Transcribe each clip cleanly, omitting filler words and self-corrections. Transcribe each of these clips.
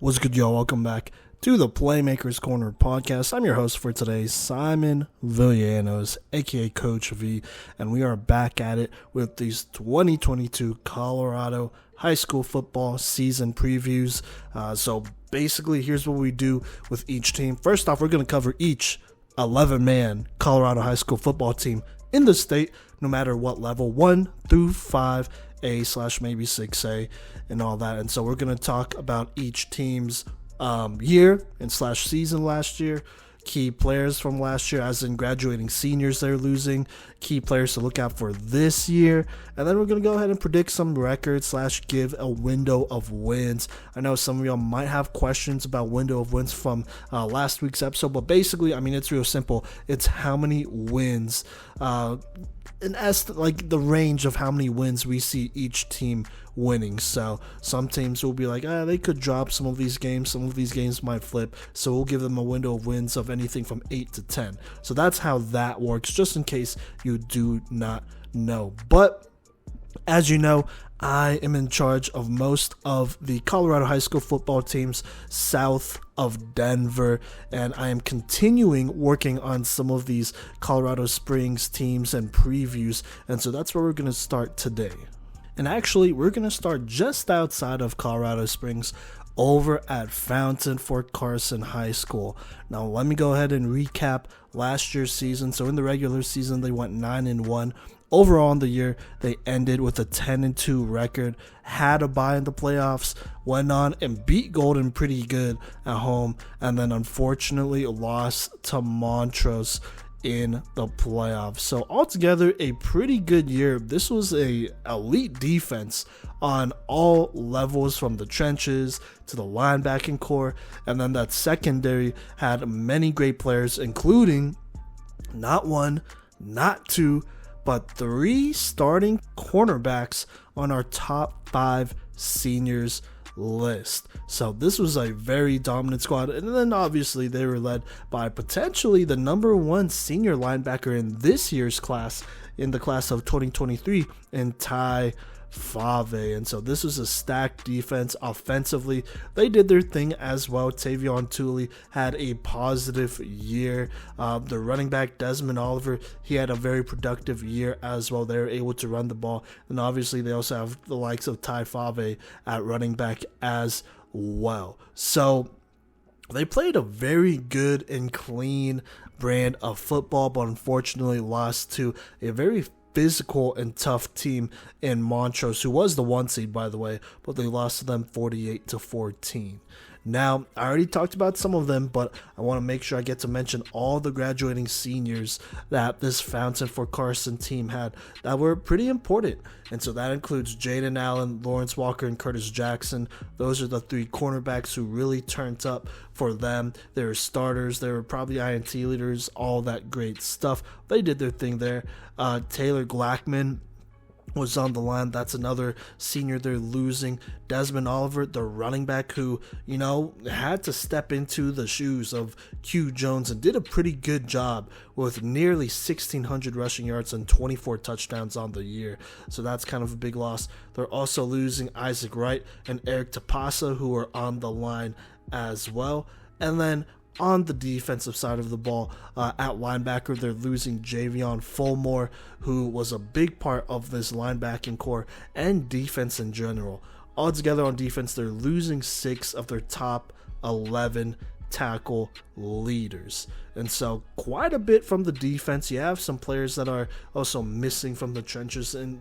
What's good, y'all? Welcome back to the Playmakers Corner podcast. I'm your host for today, Simon Villanos, aka Coach V, and we are back at it with these 2022 Colorado Highschool Football season previews. So basically, here's what we do with each team. First off, we're going to cover each 11-man Colorado High School Football team in the state, no matter what level, 1 through 5A/maybe 6A and all that. And so we're going to talk about each team's year and /season last year, key players from last year, as in graduating seniors they're losing, key players to look out for this year, and then we're going to go ahead and predict some records / give a window of wins. I know some of y'all might have questions about window of wins from last week's episode, but basically, I mean, it's real simple. It's how many wins, like the range of how many wins we see each team winning. So some teams will be like, they could drop some of these games might flip, so we'll give them a window of wins of anything from 8 to 10. So that's how that works, just in case you do not know. But as you know, I am in charge of most of the Colorado High School football teams south of Denver, and I am continuing working on some of these Colorado Springs teams and previews, and so that's where we're going to start today. And actually, we're going to start just outside of Colorado Springs, over at Fountain Fort Carson High School. Now, let me go ahead and recap last year's season. So in the regular season, they went 9-1. Overall in the year, they ended with a 10-2 record, had a bye in the playoffs, went on and beat Golden pretty good at home, and then unfortunately lost to Montrose in the playoffs. So altogether, a pretty good year. This was a elite defense on all levels, from the trenches to the linebacking core, and then that secondary had many great players, including not one, not two, but 3 starting cornerbacks on our top 5 seniors list. So this was a very dominant squad, and then obviously they were led by potentially the number 1 senior linebacker in this year's class, in the class of 2023, in Ty Fave. And so this was a stacked defense. Offensively, they did their thing as well. Tavion Tooley had a positive year. The running back Desmond Oliver, he had a very productive year as well. They were able to run the ball, and obviously they also have the likes of Ty Fave at running back as well. So they played a very good and clean brand of football, but unfortunately lost to a very physical and tough team in Montrose, who was the 1 seed, by the way, but they lost to them 48-14. Now, I already talked about some of them, but I want to make sure I get to mention all the graduating seniors that this Fountain Fort Carson team had that were pretty important. And so that includes Jaden Allen, Lawrence Walker, and Curtis Jackson. Those are the 3 cornerbacks who really turned up for them. They were starters. They were probably INT leaders, all that great stuff. They did their thing there. Taylor Glackman was on the line. That's another senior they're losing. Desmond Oliver, the running back, who, had to step into the shoes of Q Jones and did a pretty good job with nearly 1,600 rushing yards and 24 touchdowns on the year. So that's kind of a big loss. They're also losing Isaac Wright and Eric Tapasa, who are on the line as well. And then on the defensive side of the ball, at linebacker, they're losing Javion Fulmore, who was a big part of this linebacking core and defense in general. Altogether on defense, they're losing 6 of their top 11 tackle leaders. And so quite a bit from the defense. You have some players that are also missing from the trenches, and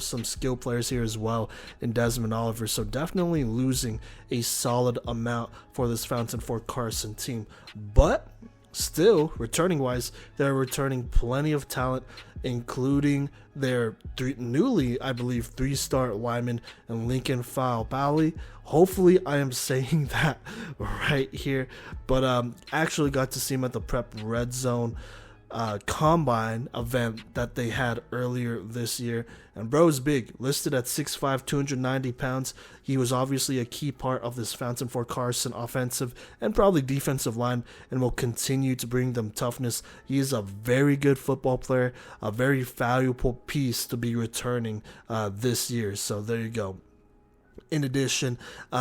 some skill players here as well in Desmond Oliver. So definitely losing a solid amount for this Fountain Fort Carson team. But still, returning wise, they're returning plenty of talent, including their newly, I believe, 3-star lineman and Lincoln Faupali. Hopefully I am saying that right here, but actually got to see him at the Prep Red Zone combine event that they had earlier this year. And bro's big, listed at 6'5", 290 pounds. He was obviously a key part of this Fountain Fort Carson offensive and probably defensive line, and will continue to bring them toughness. He is a very good football player, a very valuable piece to be returning this year. So there you go. In addition,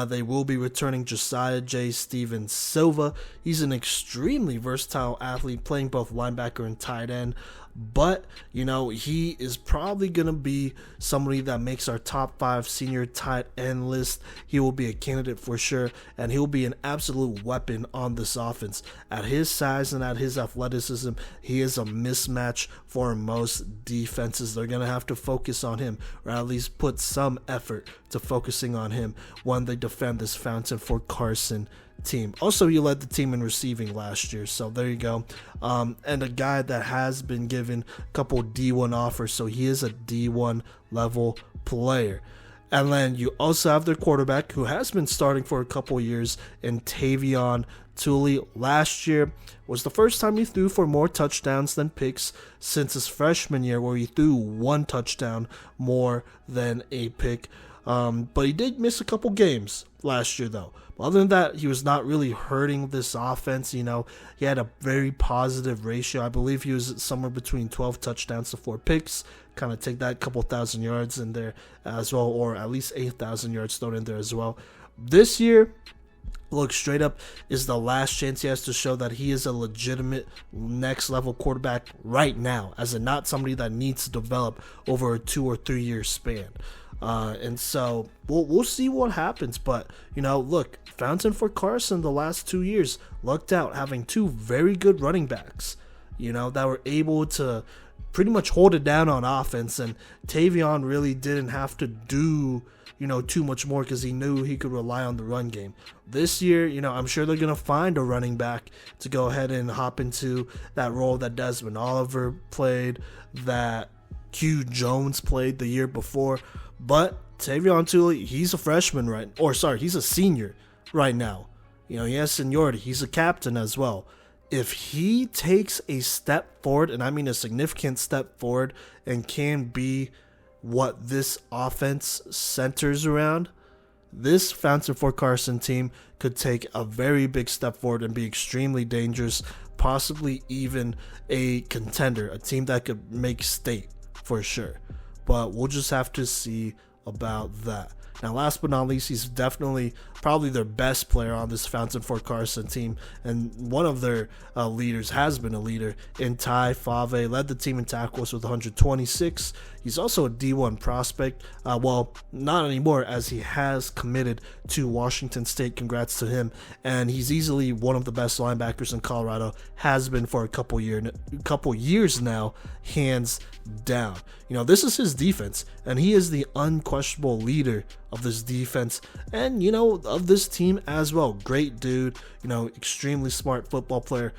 they will be returning Josiah J. Steven Silva. He's an extremely versatile athlete, playing both linebacker and tight end. But, he is probably going to be somebody that makes our top 5 senior tight end list. He will be a candidate for sure, and he'll be an absolute weapon on this offense. At his size and at his athleticism, he is a mismatch for most defenses. They're going to have to focus on him, or at least put some effort to focusing on him when they defend this Fountain Fort Carson team. Also, he led the team in receiving last year, so there you go. And a guy that has been given a couple D1 offers, so he is a D1 level player. And then you also have their quarterback, who has been starting for a couple years, in Tavion Tooley. Last year was the first time he threw for more touchdowns than picks since his freshman year, where he threw 1 touchdown more than a pick. But he did miss a couple games last year, though. Other than that, he was not really hurting this offense. He had a very positive ratio. I believe he was somewhere between 12 touchdowns to 4 picks. Kind of take that couple thousand yards in there as well, or at least 8,000 yards thrown in there as well. This year, look, straight up, is the last chance he has to show that he is a legitimate next level quarterback right now, as in not somebody that needs to develop over a 2 or 3 year span. And so we'll see what happens. But, look, Fountain Fort Carson the last 2 years lucked out having 2 very good running backs, that were able to pretty much hold it down on offense. And Tavion really didn't have to do, too much more, because he knew he could rely on the run game. This year, I'm sure they're going to find a running back to go ahead and hop into that role that Desmond Oliver played, that Q Jones played the year before. But Tavion Tooley, he's a freshman, he's a senior right now. He has seniority. He's a captain as well. If he takes a step forward, and I mean a significant step forward, and can be what this offense centers around, this Fountain Fort Carson team could take a very big step forward and be extremely dangerous, possibly even a contender, a team that could make state for sure. But we'll just have to see about that. Now, last but not least, he's definitely probably their best player on this Fountain Fort Carson team, and one of their leaders, has been a leader in Ty Fave, led the team in tackles with 126. He's also a D1 prospect. Well, not anymore, as he has committed to Washington State. Congrats to him. And he's easily one of the best linebackers in Colorado, has been for a couple years now, hands down. This is his defense, and he is the unquestionable leader of this defense and, of this team as well. Great dude, extremely smart football player.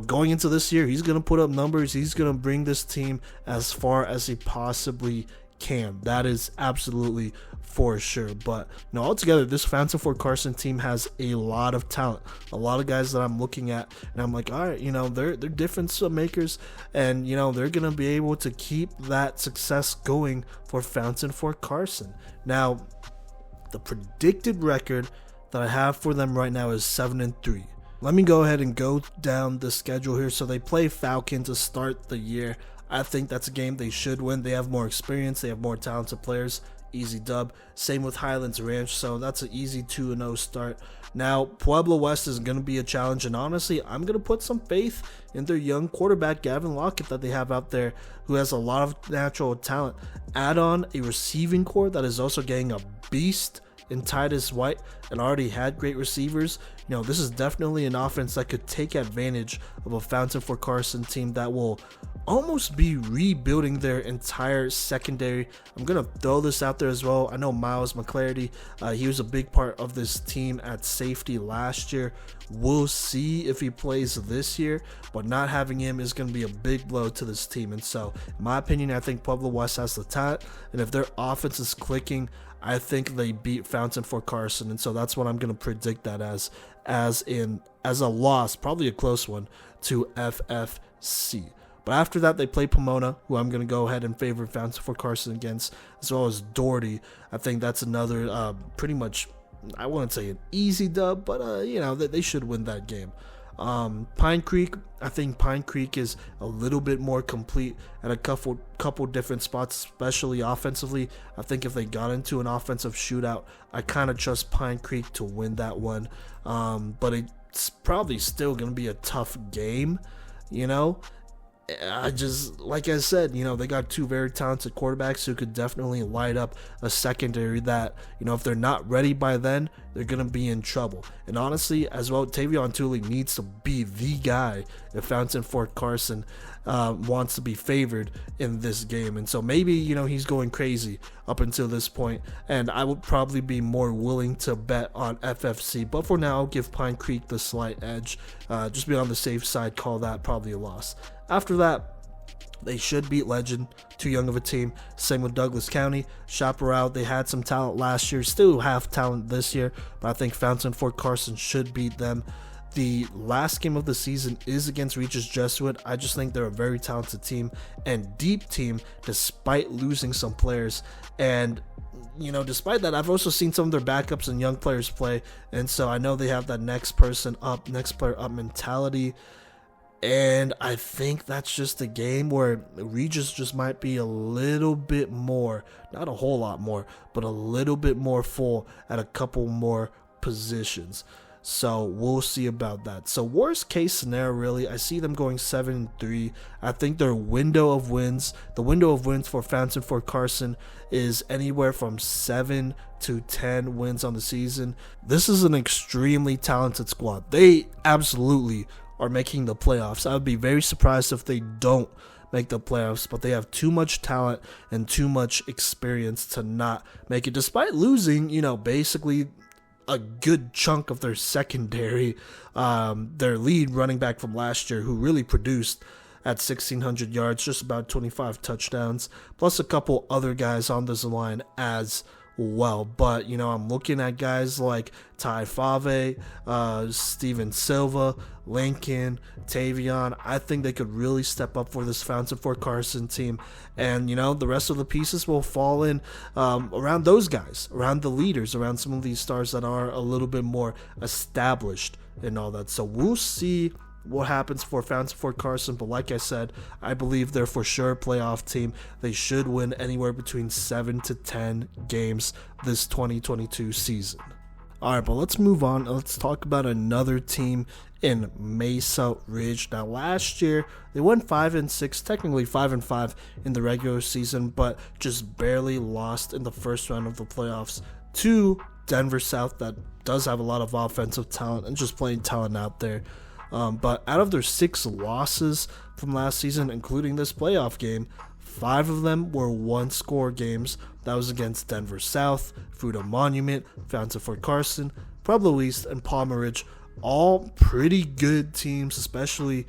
Going into this year, he's going to put up numbers. He's going to bring this team as far as he possibly can. That is absolutely for sure. But altogether, this Fountain Fort Carson team has a lot of talent, a lot of guys that I'm looking at, and I'm like, all right, they're difference makers, and they're gonna be able to keep that success going for Fountain Fort Carson. Now, the predicted record that I have for them right now is 7-3. Let me go ahead and go down the schedule here. So they play Falcon to start the year. I think that's a game they should win. They have more experience. They have more talented players. Easy dub. Same with Highlands Ranch. So that's an easy 2-0 start. Now, Pueblo West is going to be a challenge. And honestly, I'm going to put some faith in their young quarterback, Gavin Lockett, that they have out there, who has a lot of natural talent. Add on a receiving core that is also getting a beast in Titus White and already had great receivers. This is definitely an offense that could take advantage of a Fountain Fort Carson team that will almost be rebuilding their entire secondary. I'm going to throw this out there as well. I know Miles McClarty, he was a big part of this team at safety last year. We'll see if he plays this year, but not having him is going to be a big blow to this team. And so, in my opinion, I think Pueblo West has the talent, and if their offense is clicking, I think they beat Fountain Fort Carson. And so that's what I'm going to predict that as a loss, probably a close one, to FFC. But after that, they play Pomona, who I'm going to go ahead and favor Fountain Fort Carson against, as well as Doherty. I think that's another pretty much, I wouldn't say an easy dub, but they should win that game. Pine Creek, I think Pine Creek is a little bit more complete at a couple different spots, especially offensively. I think if they got into an offensive shootout, I kind of trust Pine Creek to win that one. But it's probably still going to be a tough game, you know. Like I said, they got two very talented quarterbacks who could definitely light up a secondary that, if they're not ready by then, they're going to be in trouble. And honestly, as well, Tavion Tooley needs to be the guy if Fountain Fort Carson wants to be favored in this game. And so maybe, he's going crazy up until this point, and I would probably be more willing to bet on FFC. But for now, I'll give Pine Creek the slight edge. Just be on the safe side, call that probably a loss. After that, they should beat Legend, too young of a team. Same with Douglas County. Chaparral, they had some talent last year, still have talent this year, but I think Fountain Fort Carson should beat them. The last game of the season is against Regis Jesuit. I just think they're a very talented team and deep team despite losing some players. And despite that, I've also seen some of their backups and young players play, and so I know they have that next player up mentality. And I think that's just a game where Regis just might be a little bit more, not a whole lot more, but a little bit more full at a couple more positions. So we'll see about that. So worst case scenario, really, I see them going 7-3. I think their window of wins, the window of wins for Fountain Fort Carson is anywhere from 7 to 10 wins on the season. This is an extremely talented squad. They absolutely are making the playoffs. I would be very surprised if they don't make the playoffs, but they have too much talent and too much experience to not make it, despite losing, basically a good chunk of their secondary. Their lead running back from last year, who really produced at 1,600 yards, just about 25 touchdowns, plus a couple other guys on this line as well. But I'm looking at guys like Ty Fave, Steven Silva, Lincoln, Tavion. I think they could really step up for this Fountain Fort Carson team, and the rest of the pieces will fall in around those guys, around the leaders, around some of these stars that are a little bit more established and all that. So we'll see what happens for Fountain Fort Carson, but like I said, I believe they're for sure a playoff team. They should win anywhere between 7 to 10 games this 2022 season. Alright, but let's move on. Let's talk about another team in Mesa Ridge. Now, last year, they went 5-6, technically 5-5 in the regular season, but just barely lost in the first round of the playoffs to Denver South, that does have a lot of offensive talent and just plain talent out there. But out of their 6 losses from last season, including this playoff game, 5 of them were one-score games. That was against Denver South, Fruita Monument, Fountain Fort Carson, Pueblo East, and Palmer Ridge. All pretty good teams, especially,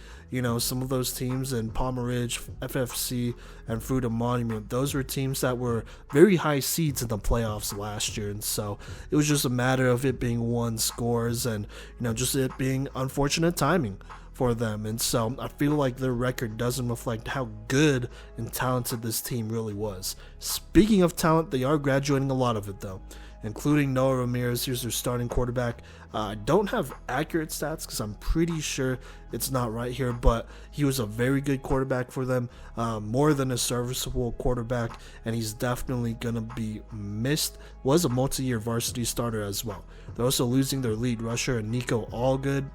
some of those teams in Palmer Ridge, FFC, and Fruita Monument. Those were teams that were very high seeds in the playoffs last year, and so it was just a matter of it being one scores and, just it being unfortunate timing for them. And so I feel like their record doesn't reflect how good and talented this team really was. Speaking of talent, they are graduating a lot of it, though, including Noah Ramirez. Here's their starting quarterback. I don't have accurate stats because I'm pretty sure it's not right here, but he was a very good quarterback for them, more than a serviceable quarterback, and he's definitely going to be missed. Was a multi-year varsity starter as well. They're also losing their lead rusher, Nico Allgood.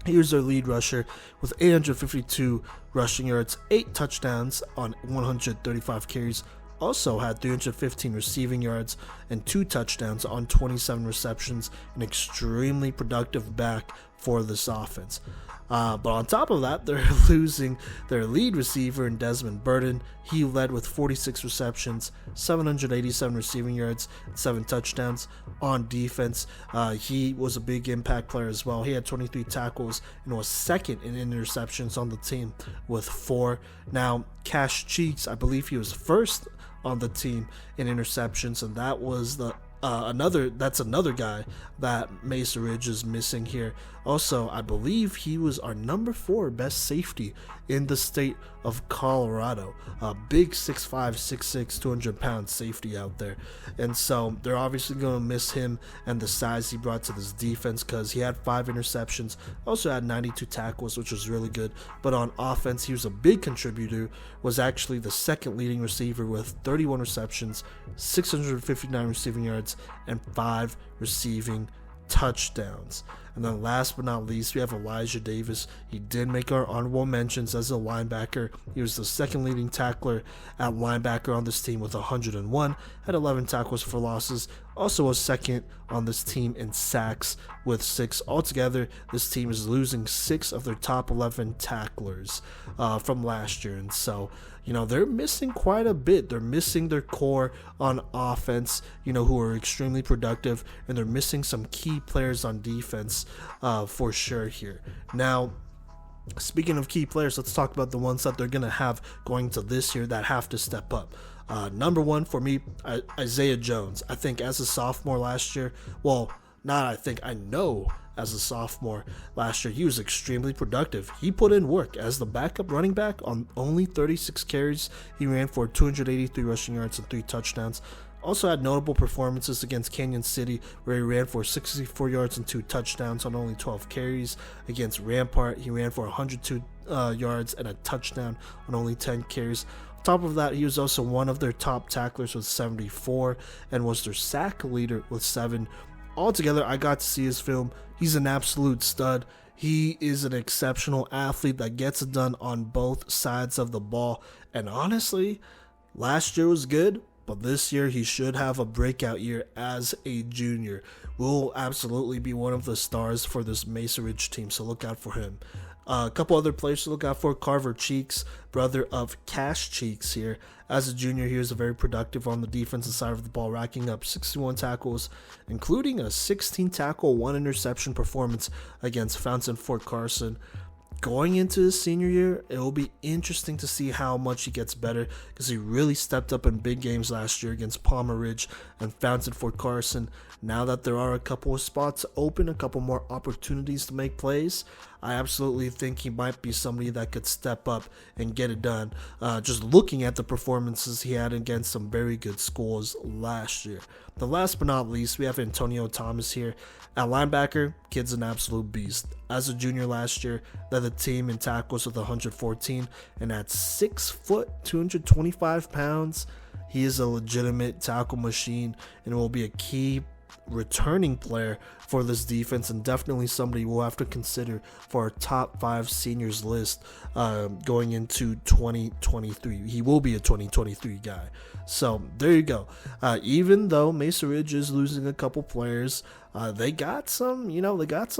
Here's their lead rusher with 852 rushing yards, 8 touchdowns on 135 carries. Also had 315 receiving yards and 2 touchdowns on 27 receptions. An extremely productive back for this offense. But on top of that, they're losing their lead receiver in Desmond Burden. He led with 46 receptions, 787 receiving yards, 7 touchdowns on defense. He was a big impact player as well. He had 23 tackles and was second in interceptions on the team with 4. Now, Cash Cheeks, I believe he was first on the team in interceptions, and that was the That's another guy that Mesa Ridge is missing here. Also, I believe he was our number 4 best safety in the state of Colorado. A big 6'5", 6'6", 200-pound safety out there. And so they're obviously going to miss him and the size he brought to this defense, because he had 5 interceptions, also had 92 tackles, which was really good. But on offense, he was a big contributor, was actually the second leading receiver with 31 receptions, 659 receiving yards, and 5 receiving touchdowns. And then last but not least, we have Elijah Davis. He did make our honorable mentions as a linebacker. He was the second leading tackler at linebacker on this team with 101, had 11 tackles for losses. Also was second on this team in sacks with 6. Altogether, this team is losing 6 of their top 11 tacklers from last year. And so, they're missing quite a bit. They're missing their core on offense, who are extremely productive, and they're missing some key players on defense for sure here. Now, speaking of key players, let's talk about the ones that they're going to have going to this year that have to step up. Number 1 for me, Isaiah Jones. I think as a sophomore last year, I know as a sophomore last year, he was extremely productive. He put in work as the backup running back on only 36 carries. He ran for 283 rushing yards and 3 touchdowns. Also had notable performances against Canyon City, where he ran for 64 yards and 2 touchdowns on only 12 carries. Against Rampart, he ran for 102 yards and a touchdown on only 10 carries. On top of that, he was also one of their top tacklers with 74 and was their sack leader with 7. Altogether, I got to see his film. He's an absolute stud. He is an exceptional athlete that gets it done on both sides of the ball. And honestly, last year was good, but this year he should have a breakout year as a junior. Will absolutely be one of the stars for this Mesa Ridge team, so look out for him. A couple other players to look out for: Carver Cheeks, brother of Cash Cheeks here. As a junior, he was very productive on the defensive side of the ball, racking up 61 tackles, including a 16-tackle, 1 interception performance against Fountain Fort Carson. Going into his senior year, it will be interesting to see how much he gets better, because he really stepped up in big games last year against Palmer Ridge and Fountain Fort Carson. Now that there are a couple of spots open, a couple more opportunities to make plays, I absolutely think he might be somebody that could step up and get it done. Just looking at the performances he had against some very good schools last year. The last but not least, we have Antonio Thomas here. At linebacker, kid's an absolute beast. As a junior last year, led the team in tackles with 114, and at 6 foot, 225 pounds, he is a legitimate tackle machine and will be a key returning player for this defense, and definitely somebody we'll have to consider for our top 5 seniors list going into 2023. He will be a 2023 guy. So there you go. Even though Mesa Ridge is losing a couple players, they got some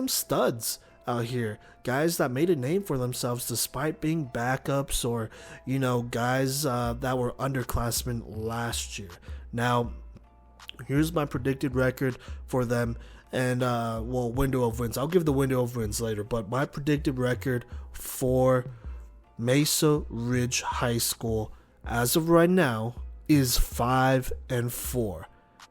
studs out here, guys that made a name for themselves despite being backups or guys that were underclassmen last year. Now, here's my predicted record for them, and window of wins. I'll give the window of wins later, but my predicted record for Mesa Ridge High School as of right now is 5-4.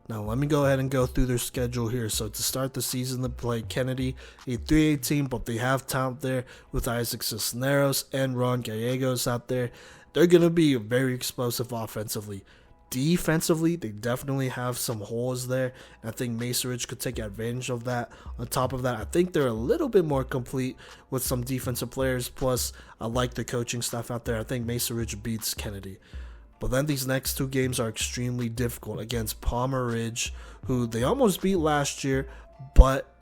Now let me go ahead and go through their schedule here. So to start the season, they play Kennedy, a 3A team, but they have talent there with Isaac Cisneros and Ron Gallegos out there. They're going to be very explosive offensively. Defensively, they definitely have some holes there, and I think Mesa Ridge could take advantage of that. On top of that, I think they're a little bit more complete with some defensive players, plus I like the coaching staff out there. I think Mesa Ridge beats Kennedy. But then these next 2 games are extremely difficult against Palmer Ridge, who they almost beat last year, but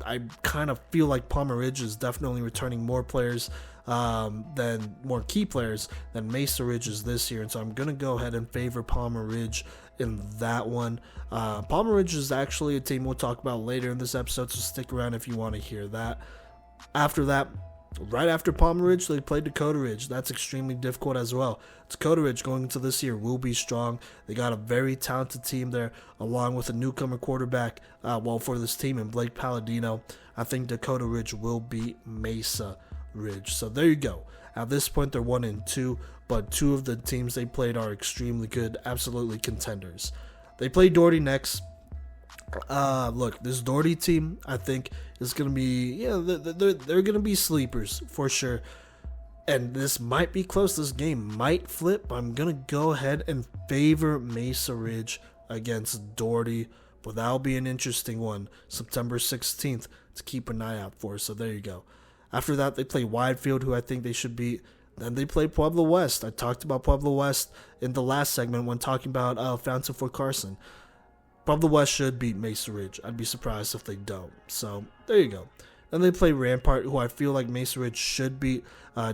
I kind of feel like Palmer Ridge is definitely returning more players more key players than Mesa Ridge is this year, and so I'm gonna go ahead and favor Palmer Ridge in that one. Palmer Ridge is actually a team we'll talk about later in this episode, so stick around if you want to hear that. After that, right after Palmer Ridge, they played Dakota Ridge. That's extremely difficult as well. Dakota Ridge going into this year will be strong. They got a very talented team there, along with a newcomer quarterback for this team in Blake Palladino. I think Dakota Ridge will beat Mesa Ridge. So there you go. At this point, they're 1-2, but 2 of the teams they played are extremely good, absolutely contenders. They play Doherty next. Look, this Doherty team, I think, is going to be, they're going to be sleepers for sure. And this might be close. This game might flip. But I'm going to go ahead and favor Mesa Ridge against Doherty. But that'll be an interesting one. September 16th to keep an eye out for. So there you go. After that, they play Widefield, who I think they should beat. Then they play Pueblo West. I talked about Pueblo West in the last segment when talking about Fountain Fort Carson. Pueblo West should beat Mesa Ridge. I'd be surprised if they don't. So there you go. Then they play Rampart, who I feel like Mesa Ridge should beat.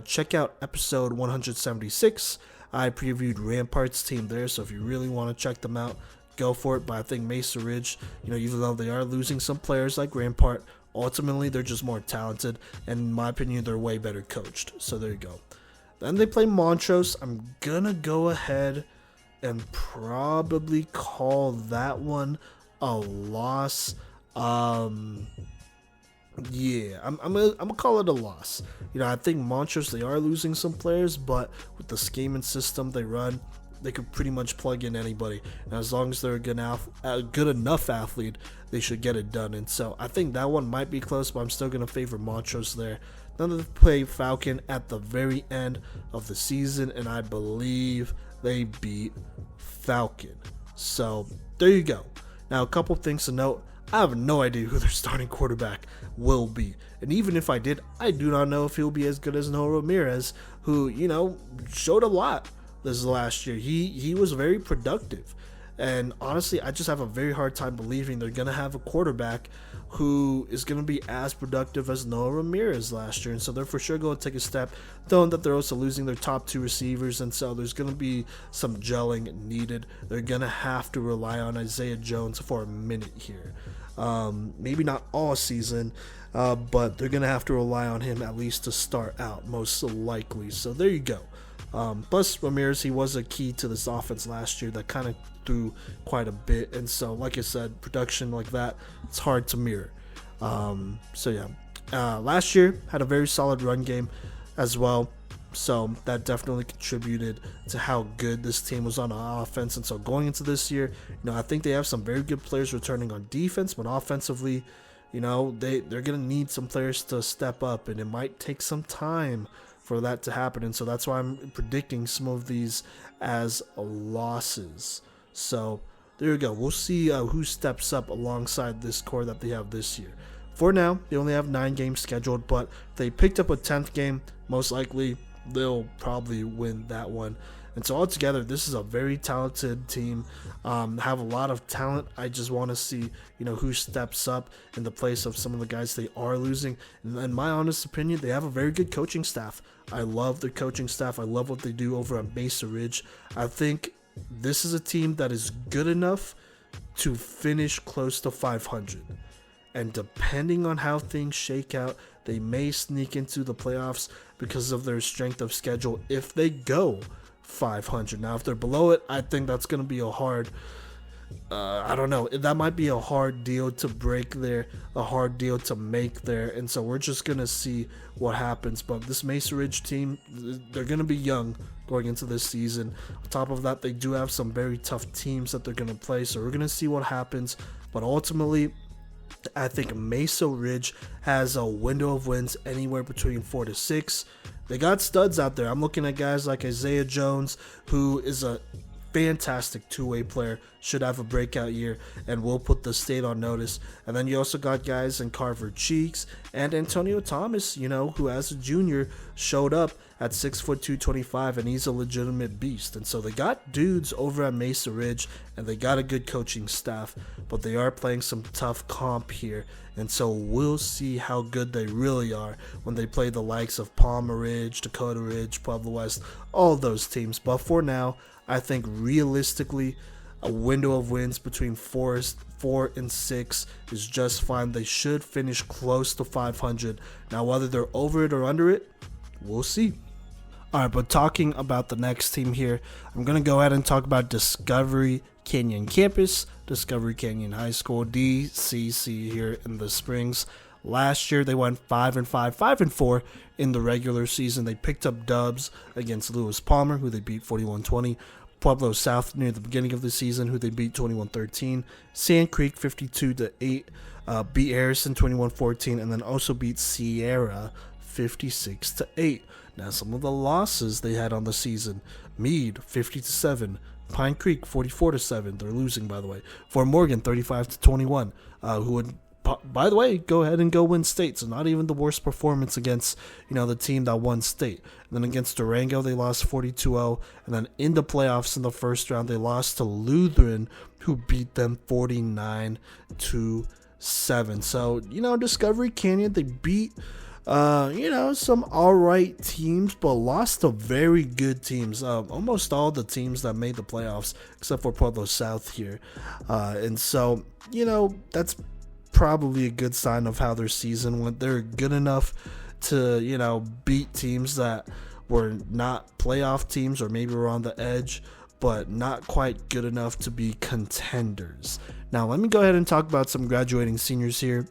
Check out episode 176. I previewed Rampart's team there, so if you really want to check them out, go for it. But I think Mesa Ridge, even though they are losing some players like Rampart, ultimately they're just more talented, and in my opinion, they're way better coached. So there you go. Then they play Montrose. I'm gonna go ahead and probably call that one a loss. Yeah, I'm gonna call it a loss. I think Montrose, they are losing some players, but with the scheming system they run, they could pretty much plug in anybody. And as long as they're a good enough athlete, they should get it done. And so I think that one might be close, but I'm still gonna favor Montrose there. Then they play Falcon at the very end of the season, and I believe they beat Falcon. So there you go. Now a couple things to note. I have no idea who their starting quarterback will be. And even if I did, I do not know if he'll be as good as Noah Ramirez, who, showed a lot this last year. He was very productive. And honestly, I just have a very hard time believing they're going to have a quarterback who is going to be as productive as Noah Ramirez last year. And so they're for sure going to take a step, knowing that they're also losing their top two receivers. And so there's going to be some gelling needed. They're going to have to rely on Isaiah Jones for a minute here. Maybe not all season, but they're going to have to rely on him at least to start out, most likely. So there you go. Plus, Ramirez, he was a key to this offense last year that kind of threw quite a bit. And so, like I said, production like that, it's hard to mirror. Last year had a very solid run game as well. So that definitely contributed to how good this team was on offense. And so going into this year, I think they have some very good players returning on defense, but offensively, they're going to need some players to step up, and it might take some time for that to happen. And so that's why I'm predicting some of these as losses. So there you go. We'll see who steps up alongside this core that they have this year. For now, they only have 9 games scheduled, but if they picked up a 10th game, most likely they'll probably win that one. And so altogether, this is a very talented team. Have a lot of talent. I just want to see, who steps up in the place of some of the guys they are losing. And in my honest opinion, they have a very good coaching staff. I love their coaching staff. I love what they do over at Mesa Ridge. I think this is a team that is good enough to finish close to 500. And depending on how things shake out, they may sneak into the playoffs because of their strength of schedule if they go 500. Now, if they're below it, I think that's going to be a hard, I don't know, that might be a hard deal to break there, a hard deal to make there. And so we're just going to see what happens. But this Mesa Ridge team, they're going to be young going into this season. On top of that, they do have some very tough teams that they're going to play. So we're going to see what happens. But ultimately, I think Mesa Ridge has a window of wins anywhere between 4 to 6. They got studs out there. I'm looking at guys like Isaiah Jones, who is a fantastic two-way player, should have a breakout year, and will put the state on notice. And then you also got guys in Carver Cheeks and Antonio Thomas, who as a junior showed up at 6'2", 225, and he's a legitimate beast. And so they got dudes over at Mesa Ridge, and they got a good coaching staff, but they are playing some tough comp here. And so we'll see how good they really are when they play the likes of Palmer Ridge, Dakota Ridge, Pueblo West, all those teams. But for now, I think realistically, a window of wins between 4 and 6 is just fine. They should finish close to 500. Now, whether they're over it or under it, we'll see. All right, but talking about the next team here, I'm going to go ahead and talk about Discovery Canyon Campus, Discovery Canyon High School, DCC here in the Springs. Last year, they went 5-5, 5-4 in the regular season. They picked up dubs against Lewis Palmer, who they beat 41-20. Pueblo South near the beginning of the season, who they beat 21-13. Sand Creek 52-8. Beat Harrison 21-14, and then also beat Sierra 56-8. Now, some of the losses they had on the season: Meade 50-7, Pine Creek 44-7. They're losing, by the way. Fort Morgan 35-21. Who would, by the way, go ahead and go win state. So not even the worst performance against, the team that won state. And then against Durango, they lost 42-0. And then in the playoffs in the first round, they lost to Lutheran, who beat them 49-7. So, Discovery Canyon, they beat some alright teams, but lost to very good teams. Almost all the teams that made the playoffs, except for Pueblo South here. And so, that's probably a good sign of how their season went. They're good enough to, beat teams that were not playoff teams or maybe were on the edge, but not quite good enough to be contenders. Now, let me go ahead and talk about some graduating seniors here.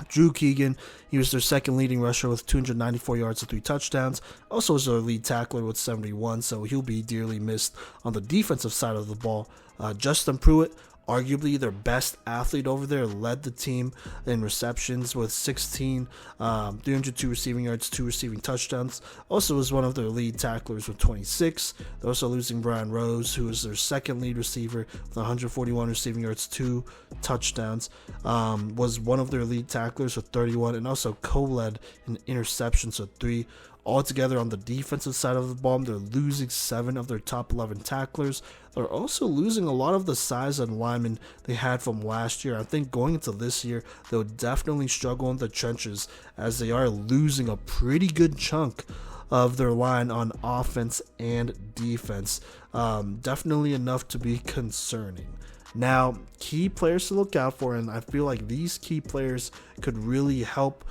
Drew Keegan, he was their second leading rusher with 294 yards and 3 touchdowns. Also was their lead tackler with 71, so he'll be dearly missed on the defensive side of the ball. Justin Pruitt, arguably their best athlete over there, led the team in receptions with 16, 302 receiving yards, 2 receiving touchdowns. Also was one of their lead tacklers with 26. They're also losing Brian Rose, who is their second lead receiver with 141 receiving yards, 2 touchdowns. Was one of their lead tacklers with 31, and also co-led in interceptions with 3. Altogether, on the defensive side of the ball, they're losing 7 of their top 11 tacklers. They're also losing a lot of the size and linemen they had from last year. I think going into this year, they'll definitely struggle in the trenches, as they are losing a pretty good chunk of their line on offense and defense. Definitely enough to be concerning. Now, key players to look out for, and I feel like these key players could really help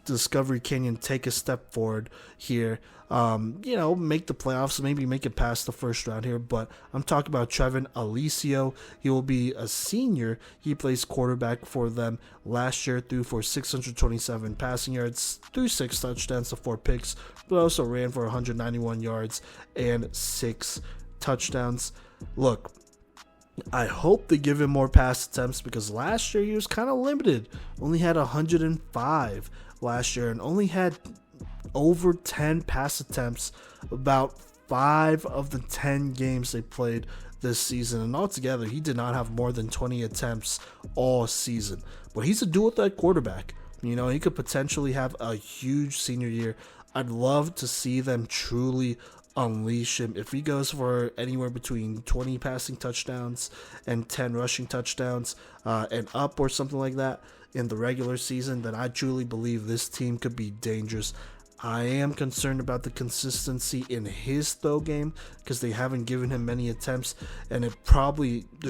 Discovery Canyon take a step forward here, make the playoffs, maybe make it past the first round here. But I'm talking about Trevin Alicio. He will be a senior. He plays quarterback for them. Last year threw for 627 passing yards, threw 6 touchdowns to 4 picks, but also ran for 191 yards and 6 touchdowns. Look, I hope they give him more pass attempts, because last year he was kind of limited. Only had 105 last year and only had over 10 pass attempts about 5 of the 10 games they played this season. And altogether, he did not have more than 20 attempts all season. But he's a dual-threat quarterback. He could potentially have a huge senior year. I'd love to see them truly unleash him. If he goes for anywhere between 20 passing touchdowns and 10 rushing touchdowns and up or something like that in the regular season, then I truly believe this team could be dangerous. I am concerned about the consistency in his throw game, because they haven't given him many attempts, and there's